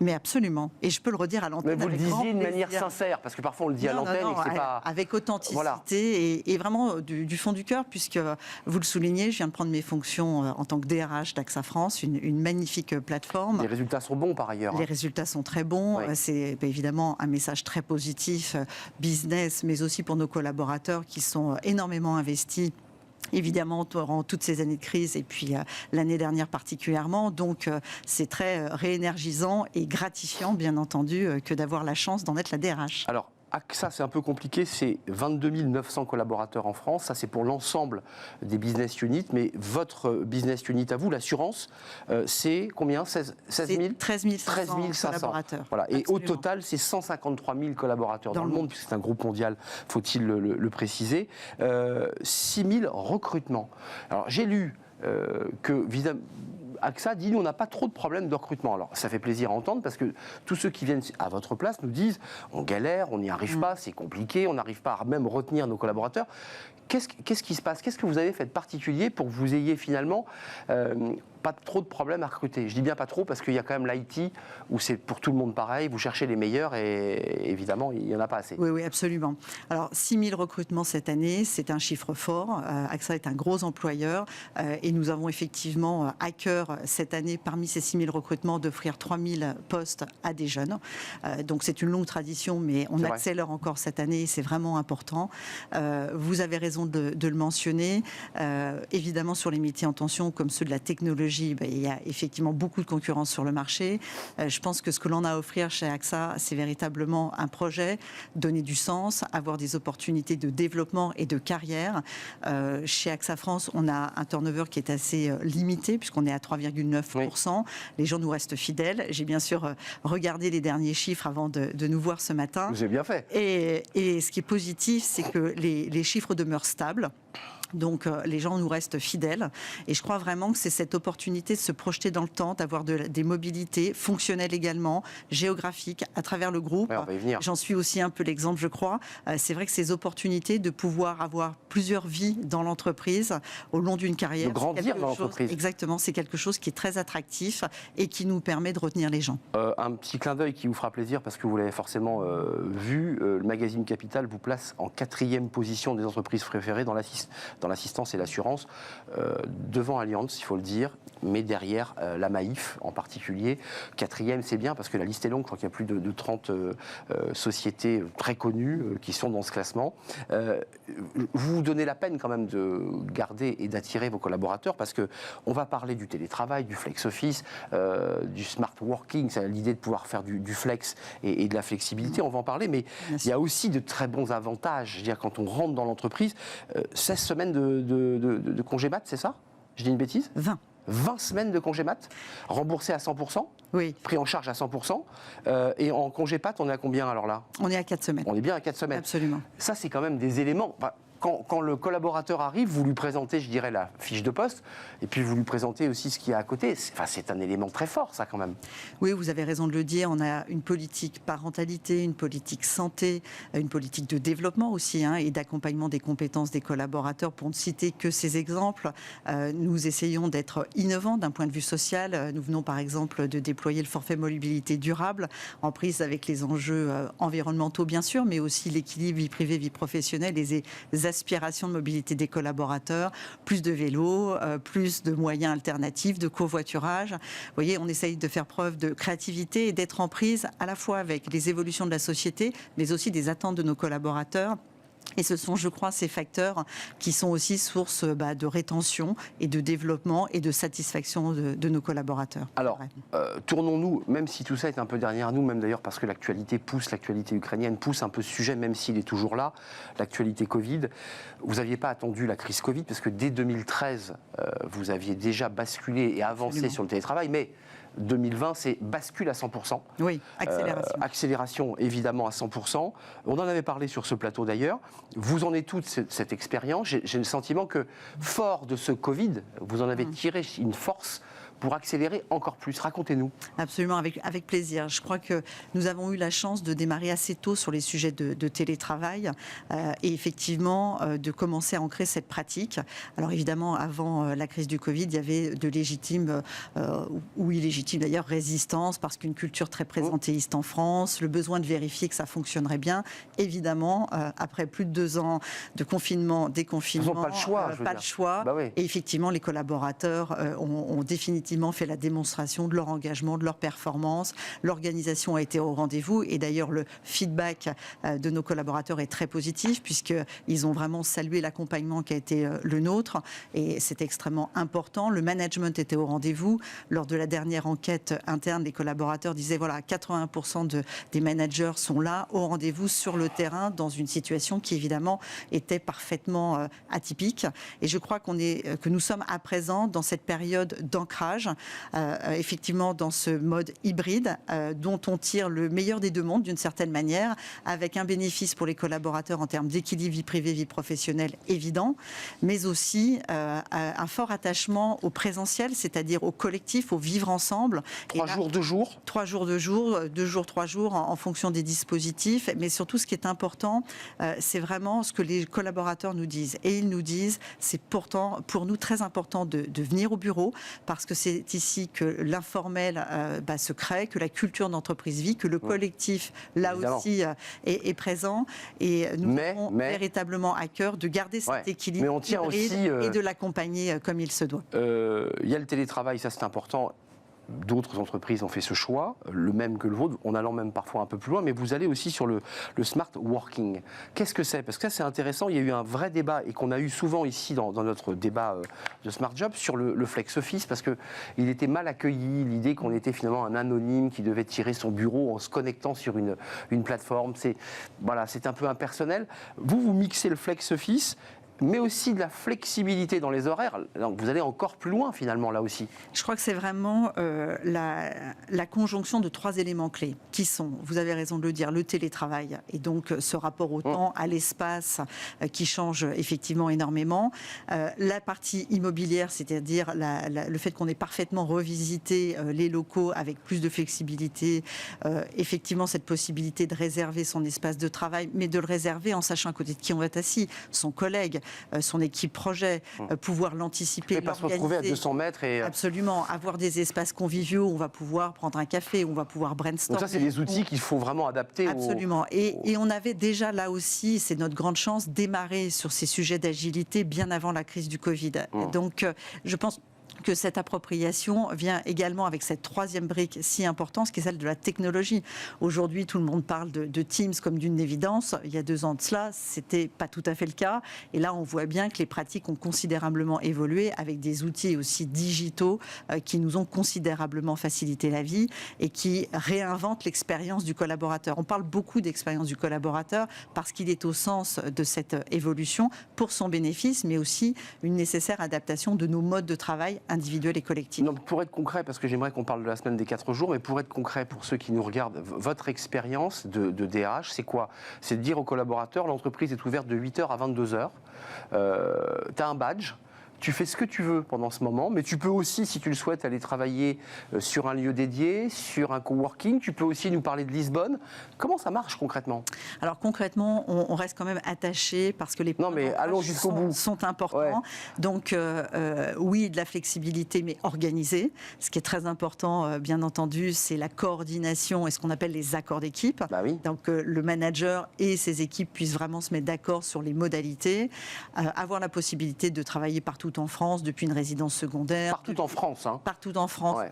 Mais absolument. Et je peux le redire à l'antenne. Mais vous le disiez de manière sincère, parce que parfois on le dit à l'antenne et que c'est pas... Avec authenticité voilà. et vraiment du fond du cœur, puisque vous le soulignez, je viens de prendre mes fonctions en tant que DRH d'AXA France, une magnifique plateforme. Les résultats sont bons par ailleurs. Les résultats sont très bons. Oui. C'est évidemment un message très positif, business, mais aussi pour nos collaborateurs qui sont énormément investis. Évidemment, durant toutes ces années de crise et puis l'année dernière particulièrement. Donc, c'est très réénergisant et gratifiant, bien entendu, que d'avoir la chance d'en être la DRH. Alors, AXA, c'est un peu compliqué, c'est 22 900 collaborateurs en France, ça c'est pour l'ensemble des business units, mais votre business unit à vous, l'assurance, c'est combien? 16 000 13 500 collaborateurs. Voilà. Et au total, c'est 153 000 collaborateurs dans le monde, puisque c'est un groupe mondial, faut-il le préciser. 6 000 recrutements. Alors j'ai lu que, AXA dit, nous, on n'a pas trop de problèmes de recrutement. Alors, ça fait plaisir à entendre parce que tous ceux qui viennent à votre place nous disent, on galère, on n'y arrive pas, c'est compliqué, on n'arrive pas à même retenir nos collaborateurs. Qu'est-ce qui se passe? Qu'est-ce que vous avez fait de particulier pour que vous ayez finalement pas trop de problèmes à recruter? Je dis bien pas trop parce qu'il y a quand même l'IT où c'est pour tout le monde pareil, vous cherchez les meilleurs et évidemment, il n'y en a pas assez. Oui, absolument. Alors, 6 000 recrutements cette année, c'est un chiffre fort. AXA est un gros employeur et nous avons effectivement à cœur cette année, parmi ces 6 000 recrutements, d'offrir 3 000 postes à des jeunes. Donc, c'est une longue tradition, mais on accélère encore cette année et c'est vraiment important. Vous avez raison de le mentionner. Évidemment, sur les métiers en tension, comme ceux de la technologie, il y a effectivement beaucoup de concurrence sur le marché. Je pense que ce que l'on a à offrir chez AXA, c'est véritablement un projet, donner du sens, avoir des opportunités de développement et de carrière. Chez AXA France, on a un turnover qui est assez limité, puisqu'on est à 3,9%. Oui. Les gens nous restent fidèles. J'ai bien sûr regardé les derniers chiffres avant de nous voir ce matin. Vous avez bien fait. Et ce qui est positif, c'est que les chiffres demeurent stables. Donc les gens nous restent fidèles et je crois vraiment que c'est cette opportunité de se projeter dans le temps, d'avoir des mobilités fonctionnelles également, géographiques à travers le groupe. Ouais, j'en suis aussi un peu l'exemple, je crois. C'est vrai que ces opportunités de pouvoir avoir plusieurs vies dans l'entreprise au long d'une carrière. De grandir dans l'entreprise. Exactement, c'est quelque chose qui est très attractif et qui nous permet de retenir les gens. Un petit clin d'œil qui vous fera plaisir parce que vous l'avez forcément vu, le magazine Capital vous place en 4e position des entreprises préférées dans l'assistance et l'assurance, devant Allianz, il faut le dire, mais derrière la Maïf en particulier. 4e, c'est bien parce que la liste est longue, je crois qu'il y a plus de 30 sociétés très connues qui sont dans ce classement. Vous vous donnez la peine quand même de garder et d'attirer vos collaborateurs parce qu'on va parler du télétravail, du flex office, du smart working, c'est l'idée de pouvoir faire du flex et de la flexibilité, on va en parler, mais il y a aussi de très bons avantages. Je veux dire, quand on rentre dans l'entreprise, 16 semaines de congé mat, c'est ça? Je dis une bêtise? 20. 20 semaines de congé mat, remboursé à 100%, Oui. pris en charge à 100%. Et en congé pat, on est à combien alors là? On est à 4 semaines. On est bien à 4 semaines. Absolument. Ça, c'est quand même des éléments. Quand le collaborateur arrive, vous lui présentez, je dirais, la fiche de poste, et puis vous lui présentez aussi ce qu'il y a à côté. C'est un élément très fort, ça, quand même. Oui, vous avez raison de le dire. On a une politique parentalité, une politique santé, une politique de développement aussi, et d'accompagnement des compétences des collaborateurs. Pour ne citer que ces exemples, nous essayons d'être innovants d'un point de vue social. Nous venons, par exemple, de déployer le forfait mobilité durable, en prise avec les enjeux environnementaux, bien sûr, mais aussi l'équilibre vie privée, vie professionnelle, les aspirations de mobilité des collaborateurs, plus de vélos, plus de moyens alternatifs, de covoiturage. Vous voyez, on essaye de faire preuve de créativité et d'être en prise à la fois avec les évolutions de la société, mais aussi des attentes de nos collaborateurs. Et ce sont, je crois, ces facteurs qui sont aussi source de rétention et de développement et de satisfaction de nos collaborateurs. Alors, tournons-nous, même si tout ça est un peu derrière nous, même d'ailleurs parce que l'actualité ukrainienne pousse un peu ce sujet, même s'il est toujours là, l'actualité Covid. Vous n'aviez pas attendu la crise Covid, parce que dès 2013, vous aviez déjà basculé et avancé Absolument. sur le télétravail, mais 2020, c'est bascule à 100%. Oui, accélération. Accélération, évidemment, à 100%. On en avait parlé sur ce plateau, d'ailleurs. Vous en êtes toute cette expérience. J'ai le sentiment que, fort de ce Covid, vous en avez tiré une force pour accélérer encore plus. Racontez-nous. Absolument, avec plaisir. Je crois que nous avons eu la chance de démarrer assez tôt sur les sujets de télétravail et effectivement de commencer à ancrer cette pratique. Alors évidemment, avant la crise du Covid, il y avait de légitimes ou illégitimes d'ailleurs résistance parce qu'une culture très présentéiste en France, le besoin de vérifier que ça fonctionnerait bien. Évidemment, après plus de 2 ans de confinement, déconfinement, Ils n'ont pas le choix. pas le choix. Bah oui. Et effectivement, les collaborateurs ont définitivement fait la démonstration de leur engagement, de leur performance. L'organisation a été au rendez-vous et d'ailleurs le feedback de nos collaborateurs est très positif puisqu'ils ont vraiment salué l'accompagnement qui a été le nôtre et c'est extrêmement important. Le management était au rendez-vous. Lors de la dernière enquête interne, les collaborateurs disaient voilà, 81% des managers sont là, au rendez-vous, sur le terrain, dans une situation qui évidemment était parfaitement atypique. Et je crois que nous sommes à présent dans cette période d'ancrage, effectivement dans ce mode hybride dont on tire le meilleur des deux mondes d'une certaine manière, avec un bénéfice pour les collaborateurs en termes d'équilibre vie privée, vie professionnelle évident, mais aussi un fort attachement au présentiel, c'est-à-dire au collectif, au vivre ensemble. 3 jours, 2 jours 3 jours, 2 jours, 2 jours, 3 jours en fonction des dispositifs. Mais surtout, ce qui est important, c'est vraiment ce que les collaborateurs nous disent. Et ils nous disent, c'est pourtant pour nous très important de venir au bureau parce que c'est ici que l'informel se crée, que la culture d'entreprise vit, que le collectif, là évidemment, aussi, est présent. Et nous avons véritablement à cœur de garder cet équilibre mais on tient hybride aussi, et de l'accompagner comme il se doit. Il y a le télétravail, ça c'est important. D'autres entreprises ont fait ce choix, le même que le vôtre, en allant même parfois un peu plus loin, mais vous allez aussi sur le smart working. Qu'est-ce que c'est? Parce que ça c'est intéressant, il y a eu un vrai débat et qu'on a eu souvent ici dans notre débat de Smart Job sur le flex office, parce qu'il était mal accueilli, l'idée qu'on était finalement un anonyme qui devait tirer son bureau en se connectant sur une plateforme. C'est un peu impersonnel. Vous mixez le flex office, mais aussi de la flexibilité dans les horaires. Donc vous allez encore plus loin finalement là aussi. Je crois que c'est vraiment la conjonction de 3 éléments clés qui sont, vous avez raison de le dire, le télétravail et donc ce rapport au temps, à l'espace qui change effectivement énormément. La partie immobilière, c'est-à-dire le fait qu'on ait parfaitement revisité les locaux avec plus de flexibilité, effectivement cette possibilité de réserver son espace de travail, mais de le réserver en sachant à côté de qui on va être assis, son collègue, son équipe projet, pouvoir l'anticiper, et pas se retrouver à 200 mètres. Absolument, avoir des espaces conviviaux où on va pouvoir prendre un café, où on va pouvoir brainstormer. Donc ça, c'est des outils qu'il faut vraiment adapter. Absolument. Et on avait déjà là aussi, c'est notre grande chance, démarré sur ces sujets d'agilité bien avant la crise du Covid. Donc je pense que cette appropriation vient également avec cette 3e brique si importante, qui est celle de la technologie. Aujourd'hui, tout le monde parle de Teams comme d'une évidence. Il y a 2 ans de cela, c'était pas tout à fait le cas. Et là, on voit bien que les pratiques ont considérablement évolué avec des outils aussi digitaux qui nous ont considérablement facilité la vie et qui réinventent l'expérience du collaborateur. On parle beaucoup d'expérience du collaborateur parce qu'il est au sens de cette évolution pour son bénéfice, mais aussi une nécessaire adaptation de nos modes de travail individuelle et collective. Non, pour être concret, parce que j'aimerais qu'on parle de la semaine des 4 jours, mais pour être concret, pour ceux qui nous regardent, votre expérience de DRH, c'est quoi? C'est de dire aux collaborateurs, l'entreprise est ouverte de 8h à 22h, tu as un badge, tu fais ce que tu veux pendant ce moment, mais tu peux aussi, si tu le souhaites, aller travailler sur un lieu dédié, sur un coworking. Tu peux aussi nous parler de Lisbonne. Comment ça marche concrètement? Alors concrètement, on reste quand même attaché parce que les points allons jusqu'au bout. Sont importants. Ouais. Donc oui, de la flexibilité, mais organisée. Ce qui est très important, bien entendu, c'est la coordination et ce qu'on appelle les accords d'équipe. Bah oui. Donc le manager et ses équipes puissent vraiment se mettre d'accord sur les modalités, avoir la possibilité de travailler partout en France, depuis une résidence secondaire. Partout en France, hein. Partout en France. Ouais.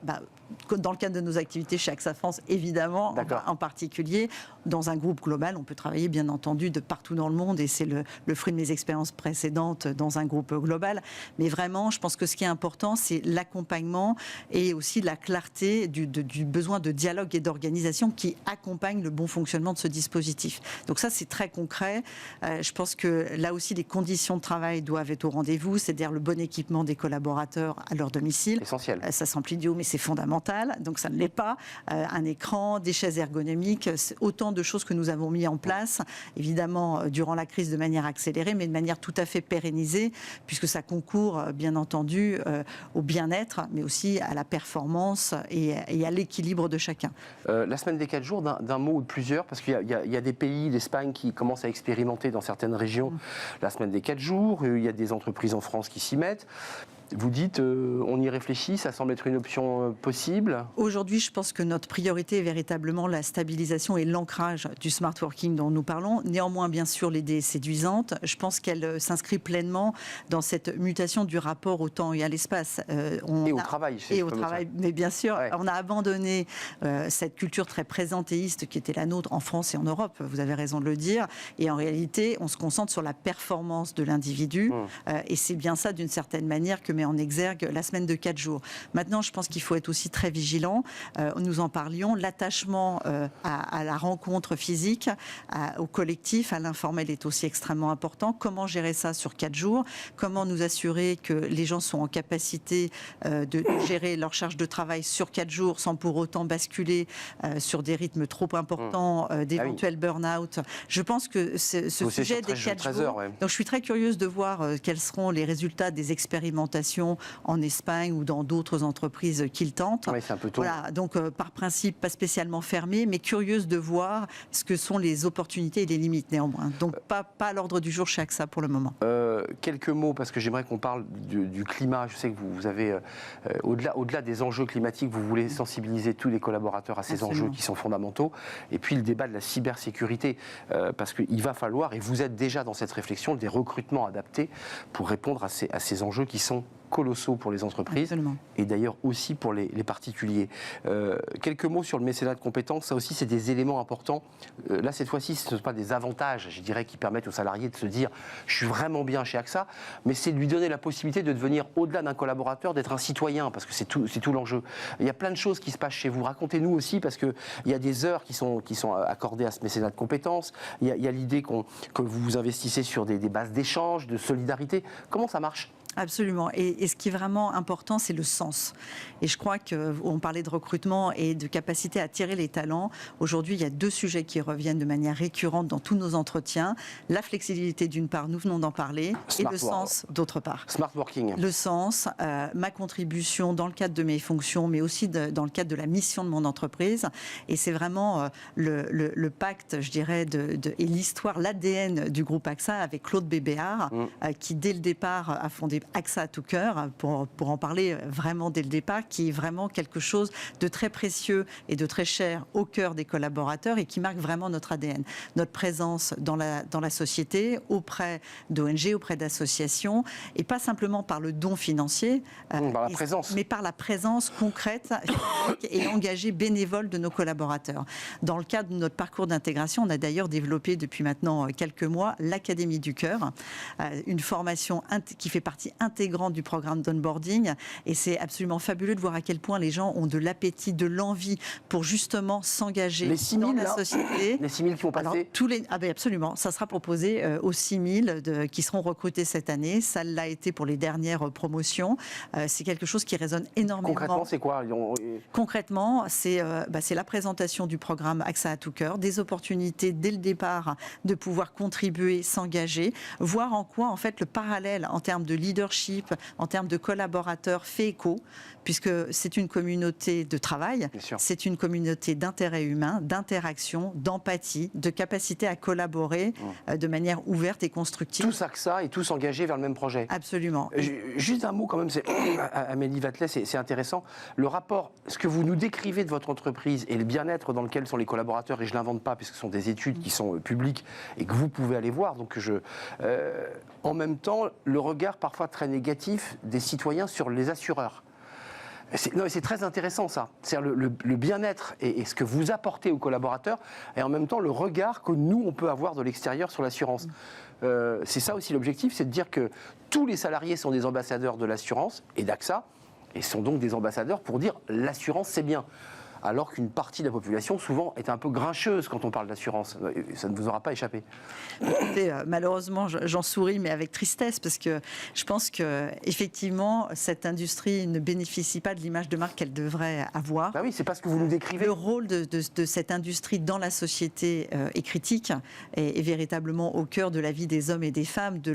Dans le cadre de nos activités chez AXA France, évidemment, en particulier. Dans un groupe global, on peut travailler, bien entendu, de partout dans le monde, et c'est le fruit de mes expériences précédentes dans un groupe global. Mais vraiment, je pense que ce qui est important, c'est l'accompagnement et aussi la clarté du besoin de dialogue et d'organisation qui accompagne le bon fonctionnement de ce dispositif. Donc ça, c'est très concret. Je pense que là aussi, les conditions de travail doivent être au rendez-vous, c'est-à-dire le bon équipement des collaborateurs à leur domicile. Essentiel. Ça semble idiot, mais c'est fondamental. Donc ça ne l'est pas. Un écran, des chaises ergonomiques, autant de choses que nous avons mis en place, évidemment, durant la crise de manière accélérée, mais de manière tout à fait pérennisée, puisque ça concourt, bien entendu, au bien-être, mais aussi à la performance et à l'équilibre de chacun. La semaine des 4 jours, d'un mot ou de plusieurs, parce qu'il y a des pays, l'Espagne, qui commencent à expérimenter dans certaines régions la semaine des 4 jours. Il y a des entreprises en France qui s'y mettent. Vous dites, on y réfléchit, ça semble être une option possible. Aujourd'hui, je pense que notre priorité est véritablement la stabilisation et l'ancrage du smart working dont nous parlons. Néanmoins, bien sûr, l'idée est séduisante. Je pense qu'elle s'inscrit pleinement dans cette mutation du rapport au temps et à l'espace. Au travail. Et au travail, mais bien sûr, ouais. On a abandonné cette culture très présentéiste qui était la nôtre en France et en Europe, vous avez raison de le dire. Et en réalité, on se concentre sur la performance de l'individu. Et c'est bien ça, d'une certaine manière, que met en exergue la semaine de 4 jours. Maintenant, je pense qu'il faut être aussi très vigilant. Nous en parlions. L'attachement à la rencontre physique, au collectif, à l'informel est aussi extrêmement important. Comment gérer ça sur 4 jours? Comment nous assurer que les gens sont en capacité de gérer leur charge de travail sur 4 jours sans pour autant basculer sur des rythmes trop importants, d'éventuels burn-out? Je pense que ce sujet des 4 jours... Donc je suis très curieuse de voir quels seront les résultats des expérimentations en Espagne ou dans d'autres entreprises qu'ils tentent. Oui, c'est un peu tôt. Voilà, donc par principe, pas spécialement fermé, mais curieuse de voir ce que sont les opportunités et les limites néanmoins. Donc pas à l'ordre du jour chez AXA pour le moment. Quelques mots, parce que j'aimerais qu'on parle du climat. Je sais que vous avez, au-delà des enjeux climatiques, vous voulez sensibiliser tous les collaborateurs à ces enjeux qui sont fondamentaux. Et puis le débat de la cybersécurité, parce qu'il va falloir, et vous êtes déjà dans cette réflexion, des recrutements adaptés pour répondre à ces enjeux qui sont colossaux pour les entreprises. Absolument. Et d'ailleurs aussi pour les particuliers. Quelques mots sur le mécénat de compétences, ça aussi c'est des éléments importants. Là cette fois-ci ce ne sont pas des avantages, je dirais, qui permettent aux salariés de se dire je suis vraiment bien chez AXA, mais c'est de lui donner la possibilité de devenir, au-delà d'un collaborateur, d'être un citoyen, parce que c'est tout l'enjeu. Il y a plein de choses qui se passent chez vous. Racontez-nous aussi, parce qu'il y a des heures qui sont accordées à ce mécénat de compétences. Il y a l'idée que vous investissez sur des bases d'échange, de solidarité. Comment ça marche ? Absolument. Et ce qui est vraiment important, c'est le sens. Et je crois qu'on parlait de recrutement et de capacité à attirer les talents. Aujourd'hui, il y a 2 sujets qui reviennent de manière récurrente dans tous nos entretiens. La flexibilité d'une part, nous venons d'en parler, et le sens d'autre part. Smart working. Le sens, ma contribution dans le cadre de mes fonctions, mais aussi dans le cadre de la mission de mon entreprise. Et c'est vraiment le pacte, je dirais, et l'histoire, l'ADN du groupe AXA avec Claude Bébéard, qui dès le départ a fondé AXA à tout cœur, pour en parler vraiment dès le départ, qui est vraiment quelque chose de très précieux et de très cher au cœur des collaborateurs et qui marque vraiment notre ADN. Notre présence dans la société, auprès d'ONG, auprès d'associations, et pas simplement par le don financier, par la présence. Mais par la présence concrète et engagée bénévole de nos collaborateurs. Dans le cadre de notre parcours d'intégration, on a d'ailleurs développé depuis maintenant quelques mois l'Académie du Cœur, une formation qui fait partie intégrante du programme d'onboarding. Et c'est absolument fabuleux de voir à quel point les gens ont de l'appétit, de l'envie pour justement s'engager dans la société. Les 6 000 qui vont passer. Alors, absolument, ça sera proposé aux 6 000 qui seront recrutés cette année. Ça l'a été pour les dernières promotions. C'est quelque chose qui résonne énormément. Concrètement, c'est quoi? Concrètement, c'est la présentation du programme AXA à tout cœur, des opportunités dès le départ de pouvoir contribuer, s'engager, voir en quoi en fait le parallèle en termes de leadership, en termes de collaborateurs fait écho, puisque c'est une communauté de travail, c'est une communauté d'intérêt humain, d'interaction, d'empathie, de capacité à collaborer de manière ouverte et constructive. Tous AXA et tous engagés vers le même projet. Absolument. Juste un mot quand même, Amélie Vatelet, c'est intéressant. Le rapport, ce que vous nous décrivez de votre entreprise et le bien-être dans lequel sont les collaborateurs, et je ne l'invente pas puisque ce sont des études qui sont publiques et que vous pouvez aller voir. Donc en même temps, le regard parfois très négatif des citoyens sur les assureurs. C'est très intéressant ça. C'est-à-dire le bien-être et ce que vous apportez aux collaborateurs et en même temps le regard que nous, on peut avoir de l'extérieur sur l'assurance. C'est ça aussi l'objectif, c'est de dire que tous les salariés sont des ambassadeurs de l'assurance et d'AXA et sont donc des ambassadeurs pour dire l'assurance c'est bien. Alors qu'une partie de la population, souvent, est un peu grincheuse quand on parle d'assurance. Ça ne vous aura pas échappé. Écoutez, malheureusement, j'en souris, mais avec tristesse, parce que je pense qu'effectivement, cette industrie ne bénéficie pas de l'image de marque qu'elle devrait avoir. Ah oui, c'est pas ce que vous nous décrivez. Le rôle de cette industrie dans la société est critique, et véritablement au cœur de la vie des hommes et des femmes, de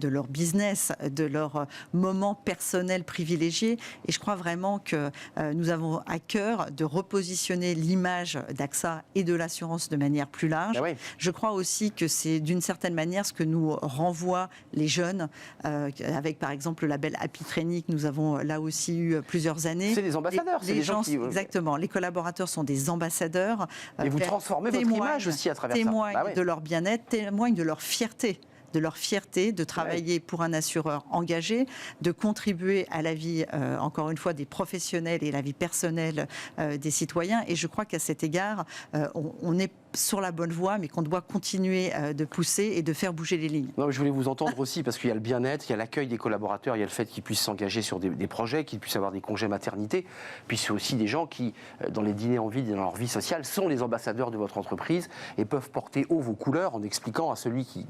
leur business, de leur moment personnel privilégié. Et je crois vraiment que nous avons à cœur de repositionner l'image d'AXA et de l'assurance de manière plus large. Ah oui. Je crois aussi que c'est d'une certaine manière ce que nous renvoient les jeunes, avec par exemple le label Happy Training, nous avons là aussi eu plusieurs années. C'est des ambassadeurs, c'est des gens qui... Exactement, les collaborateurs sont des ambassadeurs. Et vous transformez votre image aussi à travers ça. Témoignent de leur bien-être, témoignent de leur fierté. De leur fierté de travailler pour un assureur engagé, de contribuer à la vie, encore une fois, des professionnels et la vie personnelle des citoyens. Et je crois qu'à cet égard, on est sur la bonne voie, mais qu'on doit continuer de pousser et de faire bouger les lignes. Non, mais je voulais vous entendre aussi, parce qu'il y a le bien-être, il y a l'accueil des collaborateurs, il y a le fait qu'ils puissent s'engager sur des projets, qu'ils puissent avoir des congés maternité. Puis c'est aussi des gens qui, dans les dîners en ville et dans leur vie sociale, sont les ambassadeurs de votre entreprise et peuvent porter haut vos couleurs en expliquant à celui qui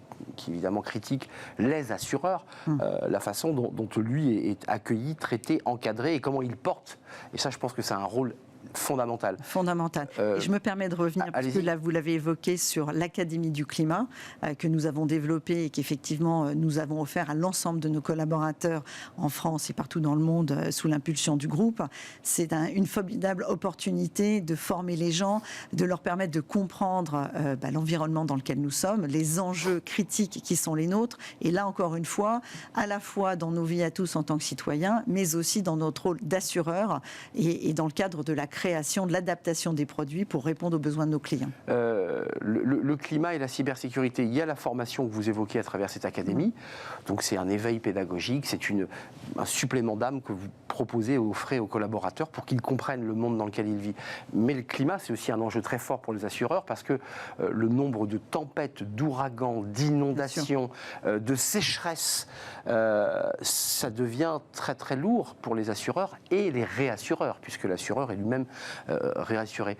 évidemment critique les assureurs, la façon dont lui est accueilli, traité, encadré et comment il porte. Et ça, je pense que c'est un rôle fondamental. Et je me permets de revenir, parce que là, vous l'avez évoqué, sur l'Académie du climat que nous avons développée et qu'effectivement, nous avons offert à l'ensemble de nos collaborateurs en France et partout dans le monde sous l'impulsion du groupe. C'est une formidable opportunité de former les gens, de leur permettre de comprendre l'environnement dans lequel nous sommes, les enjeux critiques qui sont les nôtres. Et là, encore une fois, à la fois dans nos vies à tous en tant que citoyens, mais aussi dans notre rôle d'assureur et dans le cadre de la création, de l'adaptation des produits pour répondre aux besoins de nos clients. Le climat et la cybersécurité, il y a la formation que vous évoquez à travers cette académie. Donc c'est un éveil pédagogique, c'est un supplément d'âme que vous proposez et offrez aux collaborateurs pour qu'ils comprennent le monde dans lequel ils vivent. Mais le climat, c'est aussi un enjeu très fort pour les assureurs parce que le nombre de tempêtes, d'ouragans, d'inondations, de sécheresses, ça devient très très lourd pour les assureurs et les réassureurs, puisque l'assureur est lui-même réassuré.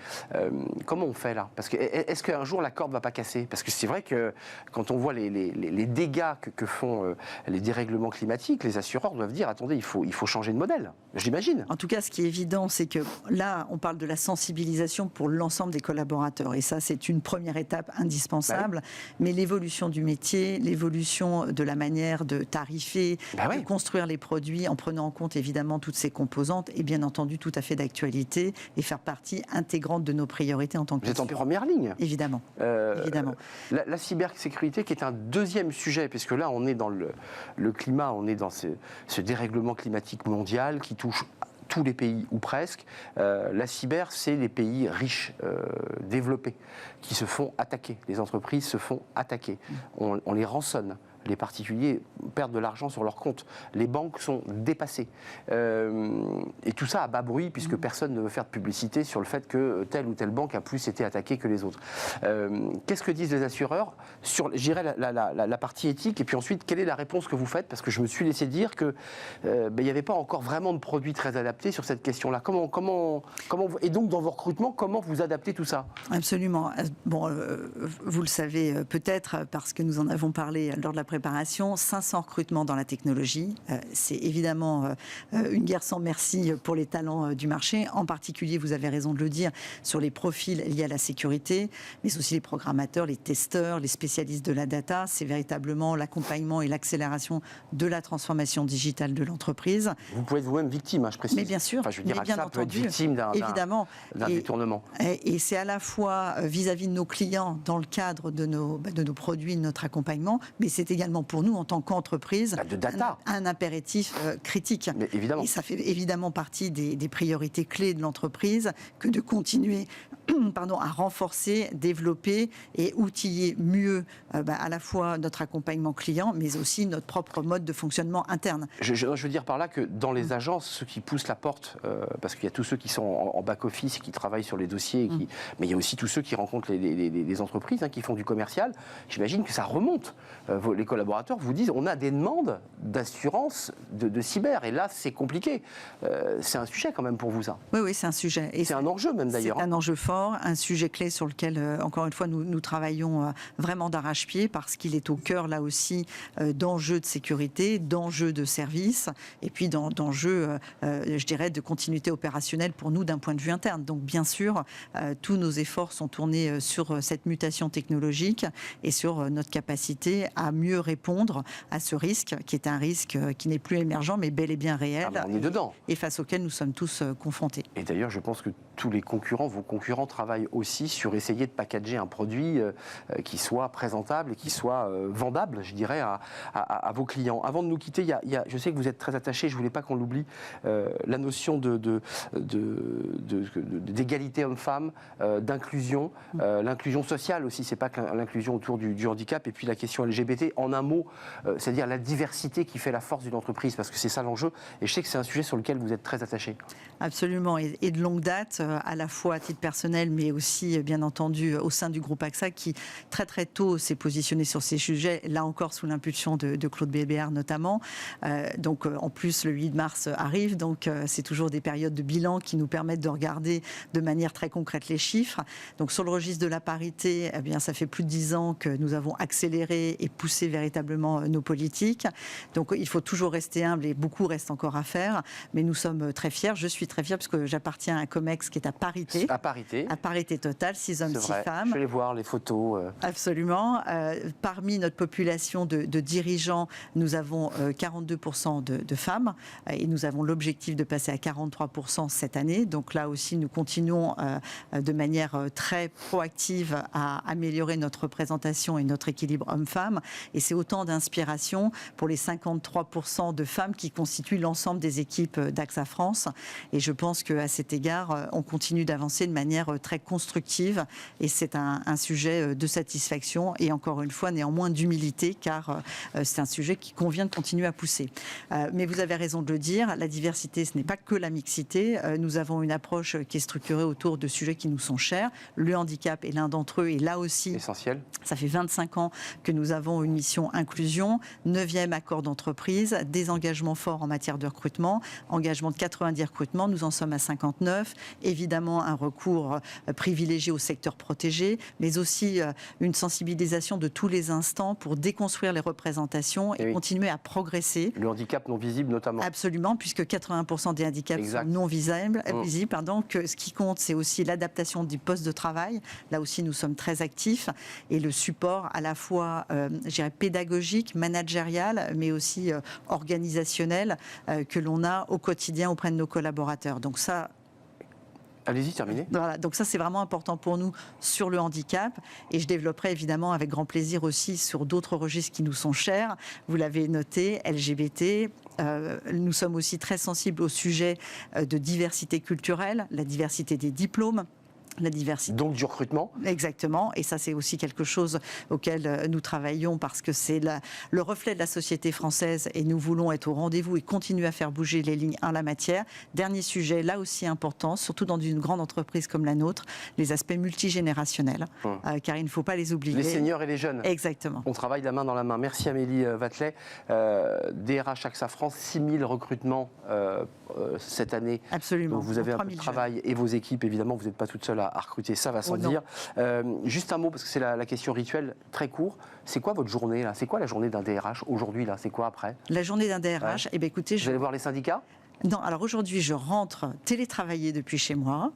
Comment on fait là? Parce que est-ce qu'un jour la corde ne va pas casser? Parce que c'est vrai que quand on voit les dégâts que font les dérèglements climatiques, les assureurs doivent dire attendez, il faut changer de modèle, j'imagine. En tout cas, ce qui est évident, c'est que là, on parle de la sensibilisation pour l'ensemble des collaborateurs. Et ça, c'est une première étape indispensable. Mais l'évolution du métier, l'évolution de la manière de tarifer, de construire les produits en prenant en compte évidemment toutes ces composantes est bien entendu tout à fait d'actualité et faire partie intégrante de nos priorités en tant que... Vous êtes en première ligne. Évidemment. Évidemment. La cybersécurité qui est un deuxième sujet, puisque là on est dans le climat, on est dans ce dérèglement climatique mondial qui touche tous les pays, ou presque. La cyber, c'est les pays riches, développés, qui se font attaquer. Les entreprises se font attaquer. On les rançonne. les particuliers perdent de l'argent sur leur compte. Les banques sont dépassées. Et tout ça à bas bruit, puisque personne ne veut faire de publicité sur le fait que telle ou telle banque a plus été attaquée que les autres. Qu'est-ce que disent les assureurs sur, je dirais, la partie éthique, et puis ensuite, quelle est la réponse que vous faites? Parce que je me suis laissé dire qu'il n'y avait pas encore vraiment de produits très adaptés sur cette question-là. Et donc, dans vos recrutements, comment vous adaptez tout ça? Absolument. Bon, vous le savez peut-être, parce que nous en avons parlé lors de la préparation, 500 recrutements dans la technologie. C'est évidemment une guerre sans merci pour les talents du marché. En particulier, vous avez raison de le dire, sur les profils liés à la sécurité, mais aussi les programmateurs, les testeurs, les spécialistes de la data. C'est véritablement l'accompagnement et l'accélération de la transformation digitale de l'entreprise. Vous pouvez être vous-même victime, je précise. Mais bien sûr, enfin, je veux dire, mais bien ça entendu, peut être victime d'un détournement. Et c'est à la fois vis-à-vis de nos clients dans le cadre de nos produits, de notre accompagnement, mais c'est également pour nous en tant qu'entreprise de data. Un impératif critique. Mais évidemment. Et ça fait évidemment partie des priorités clés de l'entreprise que de continuer à renforcer, développer et outiller mieux à la fois notre accompagnement client, mais aussi notre propre mode de fonctionnement interne. Je veux dire par là que dans les agences, ceux qui poussent la porte, parce qu'il y a tous ceux qui sont en back-office et qui travaillent sur les dossiers, mais il y a aussi tous ceux qui rencontrent les entreprises, qui font du commercial. J'imagine que ça remonte. Les collaborateurs vous disent, on a des demandes d'assurance de cyber, et là c'est compliqué. C'est un sujet quand même pour vous, ça. Oui, c'est un sujet. Et c'est un enjeu même d'ailleurs. C'est un enjeu fort, un sujet clé sur lequel, encore une fois, nous travaillons vraiment d'arrache-pied, parce qu'il est au cœur là aussi d'enjeux de sécurité, d'enjeux de service, et puis d'enjeux, je dirais, de continuité opérationnelle pour nous d'un point de vue interne. Donc bien sûr, tous nos efforts sont tournés sur cette mutation technologique et sur notre capacité à mieux répondre à ce risque, qui est un risque qui n'est plus émergent, mais bel et bien réel. On est dedans. Et face auquel nous sommes tous confrontés. Et d'ailleurs, je pense que tous les concurrents, vos concurrents, travaillent aussi sur essayer de packager un produit qui soit présentable et qui soit vendable, je dirais, à vos clients. Avant de nous quitter, je sais que vous êtes très attachés, je ne voulais pas qu'on l'oublie, la notion d'égalité homme-femme, d'inclusion, l'inclusion sociale aussi, c'est pas que l'inclusion autour du handicap, et puis la question LGBT, en un mot, c'est-à-dire la diversité qui fait la force d'une entreprise, parce que c'est ça l'enjeu, et je sais que c'est un sujet sur lequel vous êtes très attachés. Absolument, et de longue date, à la fois à titre personnel, mais aussi, bien entendu, au sein du groupe AXA, qui très très tôt s'est positionné sur ces sujets, là encore sous l'impulsion de Claude Bébéar notamment. Donc en plus, le 8 mars arrive, donc c'est toujours des périodes de bilan qui nous permettent de regarder de manière très concrète les chiffres. Donc sur le registre de la parité, eh bien, ça fait plus de 10 ans que nous avons accéléré et poussé véritablement nos politiques. Donc il faut toujours rester humble, et beaucoup reste encore à faire, mais nous sommes très fiers. Je suis très fière parce que j'appartiens à un COMEX qui est à parité. À parité totale, 6 hommes, 6 femmes. Je vais les voir, les photos. Absolument. Parmi notre population de dirigeants, nous avons 42% de femmes, et nous avons l'objectif de passer à 43% cette année. Donc là aussi, nous continuons de manière très proactive à améliorer notre représentation et notre équilibre homme-femme. Et c'est autant d'inspiration pour les 53% de femmes qui constituent l'ensemble des équipes d'AXA France. Et je pense qu'à cet égard, on continue d'avancer de manière très constructive, et c'est un sujet de satisfaction et encore une fois néanmoins d'humilité, car c'est un sujet qui convient de continuer à pousser. Mais vous avez raison de le dire, la diversité, ce n'est pas que la mixité. Nous avons une approche qui est structurée autour de sujets qui nous sont chers. Le handicap est l'un d'entre eux, et là aussi, essentiel. Ça fait 25 ans que nous avons une mission inclusion, 9e accord d'entreprise, des engagements forts en matière de recrutement, engagement de 90 recrutements, nous en sommes à 59, évidemment un recours privilégié au secteur protégé, mais aussi une sensibilisation de tous les instants pour déconstruire les représentations et continuer à progresser. Le handicap non visible notamment. Absolument, puisque 80% des handicaps sont non visibles. Que ce qui compte, c'est aussi l'adaptation du poste de travail. Là aussi, nous sommes très actifs, et le support à la fois, je dirais, pédagogique, managérial, mais aussi organisationnel que l'on a au quotidien auprès de nos collaborateurs. Donc ça, allez-y, terminez. Voilà, donc ça c'est vraiment important pour nous sur le handicap, et je développerai évidemment avec grand plaisir aussi sur d'autres registres qui nous sont chers. Vous l'avez noté, LGBT. Nous sommes aussi très sensibles au sujet de diversité culturelle, la diversité des diplômes. la diversité. Donc du recrutement. Exactement, et ça c'est aussi quelque chose auquel nous travaillons parce que c'est le reflet de la société française et nous voulons être au rendez-vous et continuer à faire bouger les lignes en la matière. Dernier sujet, là aussi important, surtout dans une grande entreprise comme la nôtre, les aspects multigénérationnels, car il ne faut pas les oublier. Les seniors et les jeunes. Exactement. On travaille la main dans la main. Merci Amélie Vatelet. DRH AXA France, 6000 recrutements cette année. Absolument. Donc vous avez un peu de travail et vos équipes, évidemment, vous n'êtes pas toute seule à recruter, ça va sans dire. Juste un mot, parce que c'est la question rituelle, très court. C'est quoi votre journée là? C'est quoi la journée d'un DRH aujourd'hui là? C'est quoi après? La journée d'un DRH, eh bien, écoutez, vous allez voir les syndicats? Non, alors aujourd'hui, je rentre télétravailler depuis chez moi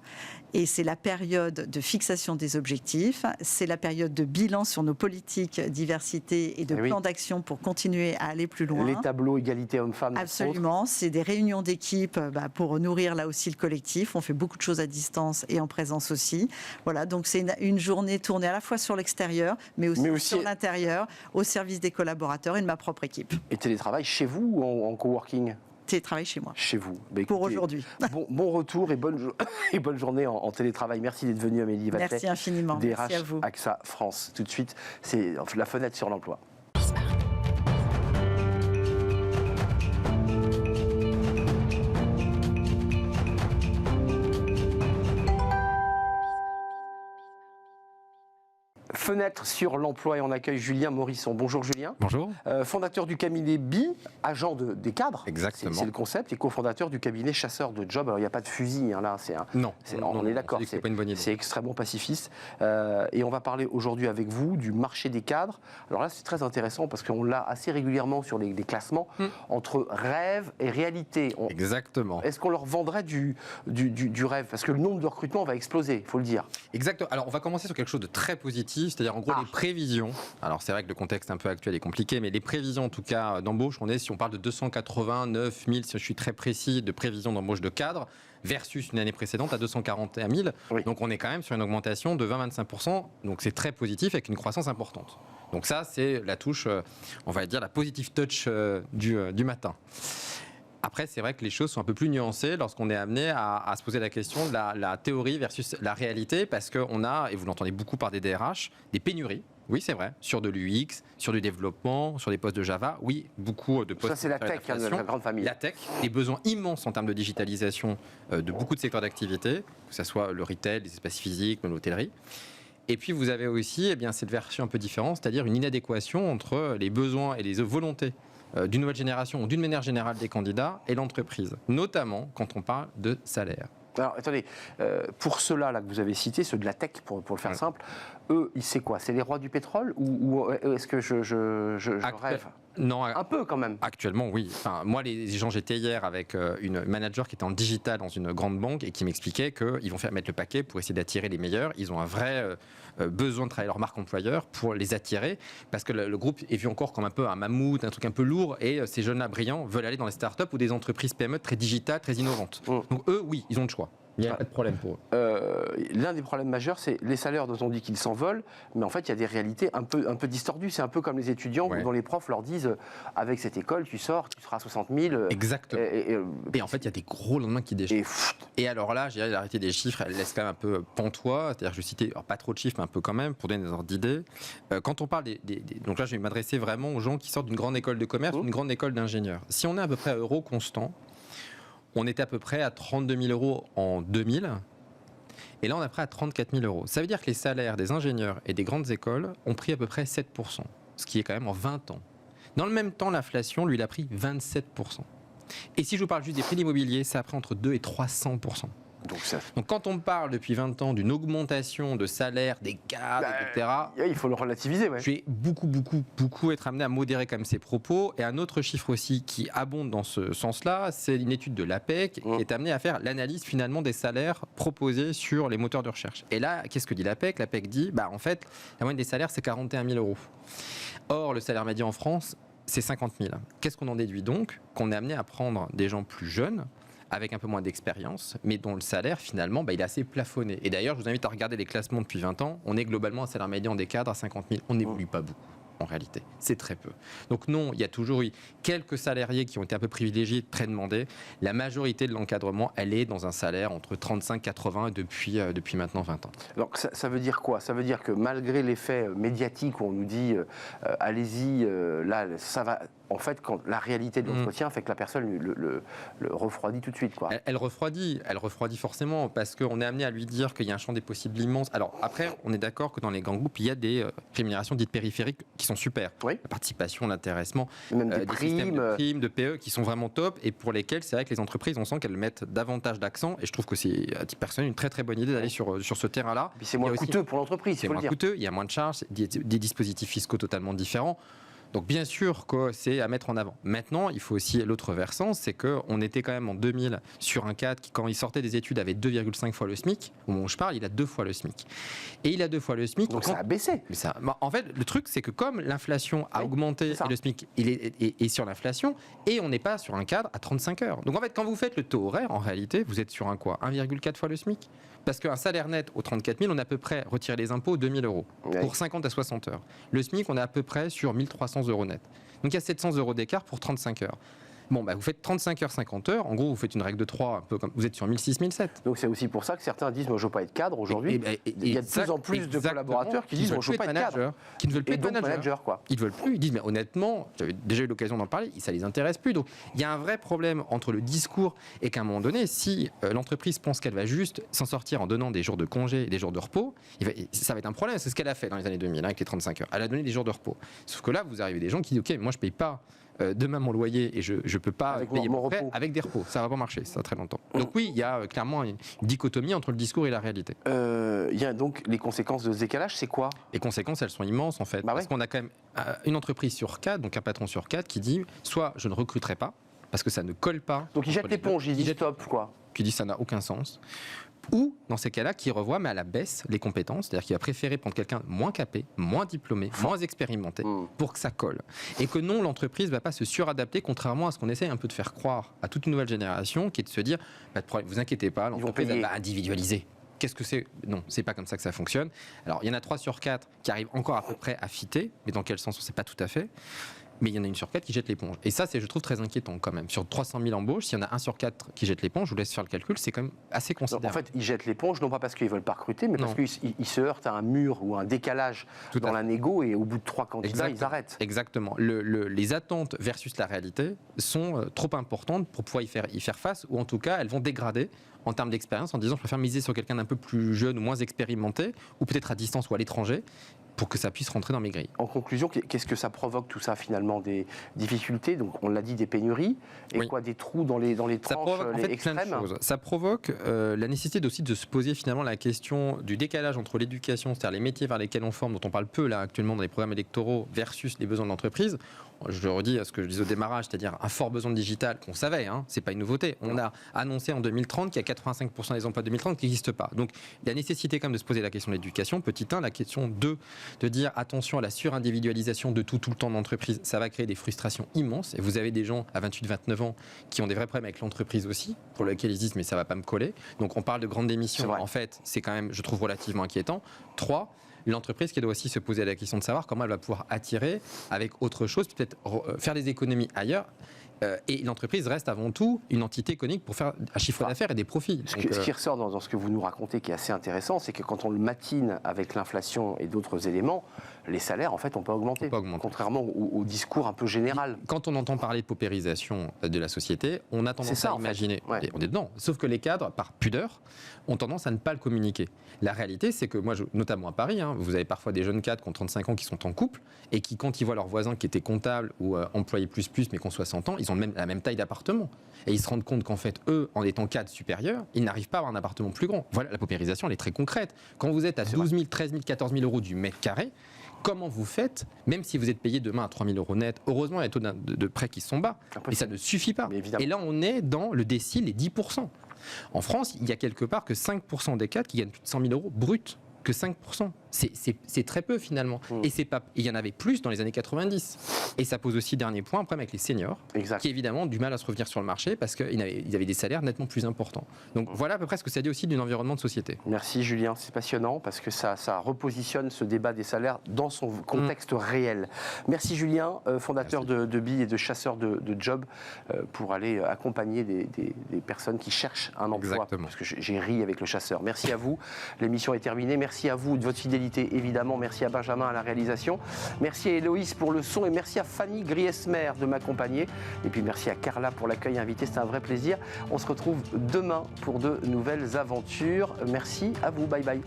et c'est la période de fixation des objectifs, c'est la période de bilan sur nos politiques diversité et de plan d'action pour continuer à aller plus loin. Les tableaux égalité hommes-femmes. Absolument, c'est des réunions d'équipe pour nourrir là aussi le collectif. On fait beaucoup de choses à distance et en présence aussi. Voilà, donc c'est une journée tournée à la fois sur l'extérieur, mais aussi sur l'intérieur, au service des collaborateurs et de ma propre équipe. Et télétravail chez vous ou en coworking? Télétravail chez moi. Chez vous. Bah, écoutez, pour aujourd'hui. Bon retour et bonne journée en télétravail. Merci d'être venue, Amélie Vatelet. Merci infiniment. DRH Merci à vous. AXA France. Tout de suite, c'est la fenêtre sur l'emploi. Fenêtre sur l'emploi et on accueille Julien Morisson. Bonjour Julien. Bonjour. Fondateur du cabinet BI, agent des cadres. Exactement. C'est le concept, et cofondateur du cabinet chasseur de job. Alors il n'y a pas de fusil là. On est d'accord. C'est pas une bonne idée. C'est extrêmement pacifiste. Et on va parler aujourd'hui avec vous du marché des cadres. Alors là c'est très intéressant parce qu'on l'a assez régulièrement sur les classements entre rêve et réalité. Exactement. Est-ce qu'on leur vendrait du rêve? Parce que le nombre de recrutements va exploser, il faut le dire. Exactement. Alors on va commencer sur quelque chose de très positif. C'est-à-dire en gros les prévisions, alors c'est vrai que le contexte un peu actuel est compliqué, mais les prévisions en tout cas d'embauche, si on parle de 289 000, si je suis très précis, de prévisions d'embauche de cadres, versus une année précédente à 241 000. Oui. Donc on est quand même sur une augmentation de 20-25%, donc c'est très positif avec une croissance importante. Donc ça c'est la touche, on va dire la positive touch du matin. Après, c'est vrai que les choses sont un peu plus nuancées lorsqu'on est amené à se poser la question de la théorie versus la réalité, parce qu'on a, et vous l'entendez beaucoup par des DRH, des pénuries. Oui, c'est vrai, sur de l'UX, sur du développement, sur des postes de Java. Oui, beaucoup de postes. Ça, c'est la tech, la grande famille. La tech, les besoins immenses en termes de digitalisation de beaucoup de secteurs d'activité, que ce soit le retail, les espaces physiques, l'hôtellerie. Et puis, vous avez aussi cette version un peu différente, c'est-à-dire une inadéquation entre les besoins et les volontés d'une nouvelle génération ou d'une manière générale des candidats et l'entreprise, notamment quand on parle de salaire. Alors, attendez, pour ceux-là là, que vous avez cités, ceux de la tech, pour le faire simple, eux, c'est quoi? C'est les rois du pétrole ou est-ce que je rêve? Non, un peu quand même. Actuellement, oui. Moi, j'étais hier avec une manager qui était en digital dans une grande banque et qui m'expliquait qu'ils vont mettre le paquet pour essayer d'attirer les meilleurs. Ils ont un vrai besoin de travailler leur marque employeur pour les attirer parce que le groupe est vu encore comme un peu un mammouth, un truc un peu lourd, et ces jeunes-là brillants veulent aller dans les startups ou des entreprises PME très digitales, très innovantes. Donc eux, oui, ils ont le choix. Il n'y a pas de problème pour eux. L'un des problèmes majeurs, c'est les salaires dont on dit qu'ils s'envolent, mais en fait, il y a des réalités un peu distordues. C'est un peu comme les étudiants dont les profs leur disent avec cette école, tu sors, tu seras à 60 000. Exactement. Et en fait, il y a des gros lendemains qui déchirent. Et alors là, j'ai la réalité des chiffres, elle laisse quand même un peu pantois. C'est-à-dire, je vais citer, pas trop de chiffres, mais un peu quand même, pour donner des ordres d'idées. Quand on parle donc là, je vais m'adresser vraiment aux gens qui sortent d'une grande école de commerce, d'une grande école d'ingénieurs. Si on est à peu près à euro constant, on était à peu près à 32 000 euros en 2000, et là on est à peu près à 34 000 euros. Ça veut dire que les salaires des ingénieurs et des grandes écoles ont pris à peu près 7%, ce qui est quand même en 20 ans. Dans le même temps, l'inflation, lui, il a pris 27%. Et si je vous parle juste des prix d'immobilier, ça a pris entre 2 et 300%. Donc quand on parle depuis 20 ans d'une augmentation de salaire des cadres, etc., il faut le relativiser. Ouais. Je vais beaucoup être amené à modérer quand même ces propos. Et un autre chiffre aussi qui abonde dans ce sens-là, c'est une étude de l'APEC qui est amenée à faire l'analyse finalement des salaires proposés sur les moteurs de recherche. Et là, qu'est-ce que dit l'APEC? L'APEC dit, en fait, la moyenne des salaires, c'est 41 000 euros. Or, le salaire médian en France, c'est 50 000. Qu'est-ce qu'on en déduit donc? Qu'on est amené à prendre des gens plus jeunes, avec un peu moins d'expérience, mais dont le salaire, finalement, il est assez plafonné. Et d'ailleurs, je vous invite à regarder les classements depuis 20 ans. On est globalement un salaire médian des cadres à 50 000. On n'évolue pas beaucoup. en réalité. C'est très peu. Donc non, il y a toujours eu quelques salariés qui ont été un peu privilégiés, très demandés. La majorité de l'encadrement, elle est dans un salaire entre 35-80 depuis maintenant 20 ans. Alors ça veut dire quoi? Ça veut dire que malgré l'effet médiatique où on nous dit allez-y, là ça va... En fait, quand la réalité de l'entretien fait que la personne le refroidit tout de suite, quoi. Elle refroidit forcément parce qu'on est amené à lui dire qu'il y a un champ des possibles immense. Alors après, on est d'accord que dans les grands groupes, il y a des rémunérations dites périphériques qui sont super. Oui. La participation, l'intéressement, Même des systèmes de primes, de PE qui sont vraiment top et pour lesquels c'est vrai que les entreprises, on sent qu'elles mettent davantage d'accent et je trouve que c'est à titre personnel une très très bonne idée d'aller sur ce terrain-là. Puis c'est moins coûteux pour l'entreprise, c'est il faut le moins dire. coûteux, il y a moins de charges, des dispositifs fiscaux totalement différents. Donc bien sûr que c'est à mettre en avant. Maintenant, il faut aussi l'autre versant, c'est qu'on était quand même en 2000 sur un cadre qui, quand il sortait des études, avait 2,5 fois le SMIC. Au moment où je parle, il a 2 fois le SMIC. Et il a 2 fois le SMIC. Donc ça a baissé. Mais en fait, le truc, c'est que comme l'inflation a augmenté et le SMIC il est sur l'inflation, et on n'est pas sur un cadre à 35 heures. Donc en fait, quand vous faites le taux horaire, en réalité, vous êtes sur un quoi? 1,4 fois le SMIC. Parce qu'un salaire net aux 34 000, on a à peu près retiré les impôts 2 000 euros pour 50 à 60 heures. Le SMIC, on est à peu près sur 1 300 euros net. Donc il y a 700 euros d'écart pour 35 heures. Bon, bah, vous faites 35 heures, 50 heures. En gros, vous fêtes une règle de 3, un peu comme vous êtes sur 1006, 1007. Donc c'est aussi pour ça que certains disent moi je veux pas être cadre aujourd'hui. Il y a de plus en plus de collaborateurs qui disent moi je veux pas être cadre. Qui ne veulent plus et être donc manager. quoi. Ils ne veulent plus. Ils disent mais honnêtement, j'avais déjà eu l'occasion d'en parler, ça les intéresse plus. Donc il y a un vrai problème entre le discours et qu'à un moment donné, si l'entreprise pense qu'elle va juste s'en sortir en donnant des jours de congé et des jours de repos, ça va être un problème. C'est ce qu'elle a fait dans les années 2000 avec les 35 heures. Elle a donné des jours de repos. Sauf que là, vous arrivez des gens qui disent ok, moi je paye pas demain mon loyer et je ne peux pas avec payer mon mon prêt repos. avec des repos. Ça ne va pas marcher, ça très longtemps. Donc oui, il y a clairement une dichotomie entre le discours et la réalité. Il y a donc les conséquences de ce décalage, c'est quoi? Les conséquences, elles sont immenses en fait. Parce qu'on a quand même une entreprise sur 4, donc un patron sur 4 qui dit soit je ne recruterai pas parce que ça ne colle pas. Donc il jette l'éponge, il dit stop quoi. Qui dit ça n'a aucun sens. Ou, dans ces cas-là, qui revoit, mais à la baisse, les compétences, c'est-à-dire qu'il va préférer prendre quelqu'un de moins capé, moins diplômé, moins expérimenté, pour que ça colle. Et que non, l'entreprise ne va pas se suradapter, contrairement à ce qu'on essaie un peu de faire croire à toute une nouvelle génération, qui est de se dire, pas de problème, vous inquiétez pas, l'entreprise va individualiser. Qu'est-ce que c'est? Non, c'est pas comme ça que ça fonctionne. Alors, il y en a 3 sur 4 qui arrivent encore à peu près à fitter, mais dans quel sens, on ne sait pas tout à fait. Mais il y en a 1 sur 4 qui jette l'éponge. Et ça, c'est, je trouve, très inquiétant quand même. Sur 300 000 embauches, s'il y en a 1 sur 4 qui jette l'éponge, je vous laisse faire le calcul, c'est quand même assez considérable. En fait, ils jettent l'éponge, non pas parce qu'ils ne veulent pas recruter, mais parce qu'ils se heurtent à un mur ou un décalage dans la négo, et au bout de 3 candidats, ils arrêtent. Exactement. Les attentes versus la réalité sont trop importantes pour pouvoir y faire face, ou en tout cas, elles vont dégrader en termes d'expérience, en disant je préfère miser sur quelqu'un d'un peu plus jeune ou moins expérimenté, ou peut-être à distance ou à l'étranger, pour que ça puisse rentrer dans mes grilles. En conclusion, qu'est-ce que ça provoque tout ça finalement? Des difficultés, donc on l'a dit, des pénuries, et quoi, des trous dans les tranches ça provoque, en fait, extrêmes. plein de choses. Ça provoque la nécessité aussi de se poser finalement la question du décalage entre l'éducation, c'est-à-dire les métiers vers lesquels on forme, dont on parle peu là actuellement dans les programmes électoraux, versus les besoins de l'entreprise. Je le redis à ce que je disais au démarrage, c'est-à-dire un fort besoin de digital qu'on savait, c'est pas une nouveauté. On a annoncé en 2030 qu'il y a 85% des emplois de 2030 qui n'existent pas. Donc la nécessité quand même de se poser la question de l'éducation, petit 1, la question 2, de dire attention à la surindividualisation de tout le temps de l'entreprise, ça va créer des frustrations immenses. Et vous avez des gens à 28-29 ans qui ont des vrais problèmes avec l'entreprise aussi, pour lesquels ils disent mais ça va pas me coller. Donc on parle de grandes démissions. En fait, c'est quand même, je trouve, relativement inquiétant. 3, l'entreprise qui doit aussi se poser la question de savoir comment elle va pouvoir attirer avec autre chose, peut-être faire des économies ailleurs. Et l'entreprise reste avant tout une entité économique pour faire un chiffre d'affaires et des profits. Ce qui ressort dans ce que vous nous racontez, qui est assez intéressant, c'est que quand on le matine avec l'inflation et d'autres éléments, les salaires, en fait, n'ont pas augmenté. Contrairement au discours un peu général. Quand on entend parler de paupérisation de la société, on a tendance à imaginer, et on est dedans, sauf que les cadres, par pudeur, ont tendance à ne pas le communiquer. La réalité, c'est que moi, notamment à Paris, vous avez parfois des jeunes cadres qui ont 35 ans qui sont en couple et qui, quand ils voient leurs voisins qui étaient comptables ou employés plus, mais qui ont 60 ans, ils ont la même taille d'appartement. Et ils se rendent compte qu'en fait, eux, en étant cadres supérieurs, ils n'arrivent pas à avoir un appartement plus grand. Voilà, la paupérisation, elle est très concrète. Quand vous êtes à 12 000, 13 000, 14 000 euros du mètre carré, comment vous faites, même si vous êtes payé demain à 3 000 euros net, heureusement, il y a des taux de prêts qui sont bas, mais ça ne suffit pas. Et là, on est dans le décile, les 10%. En France, il y a quelque part que 5% des cadres qui gagnent plus de 100 000 euros bruts. Que 5%. C'est très peu finalement. Et il y en avait plus dans les années 90. Et ça pose aussi, dernier point, un problème avec les seniors, qui évidemment ont du mal à se revenir sur le marché parce qu'ils avaient des salaires nettement plus importants. Donc voilà à peu près ce que ça dit aussi d'un environnement de société. Merci Julien, c'est passionnant parce que ça repositionne ce débat des salaires dans son contexte réel. Merci Julien, fondateur de BI et de chasseur de job, pour aller accompagner des personnes qui cherchent un emploi. Exactement. Parce que j'ai ri avec le chasseur. Merci à vous, l'émission est terminée. Merci à vous de votre fidélité, évidemment. Merci à Benjamin à la réalisation. Merci à Héloïse pour le son et merci à Fanny Griesmer de m'accompagner. Et puis merci à Carla pour l'accueil invité, c'était un vrai plaisir. On se retrouve demain pour de nouvelles aventures. Merci à vous, bye bye.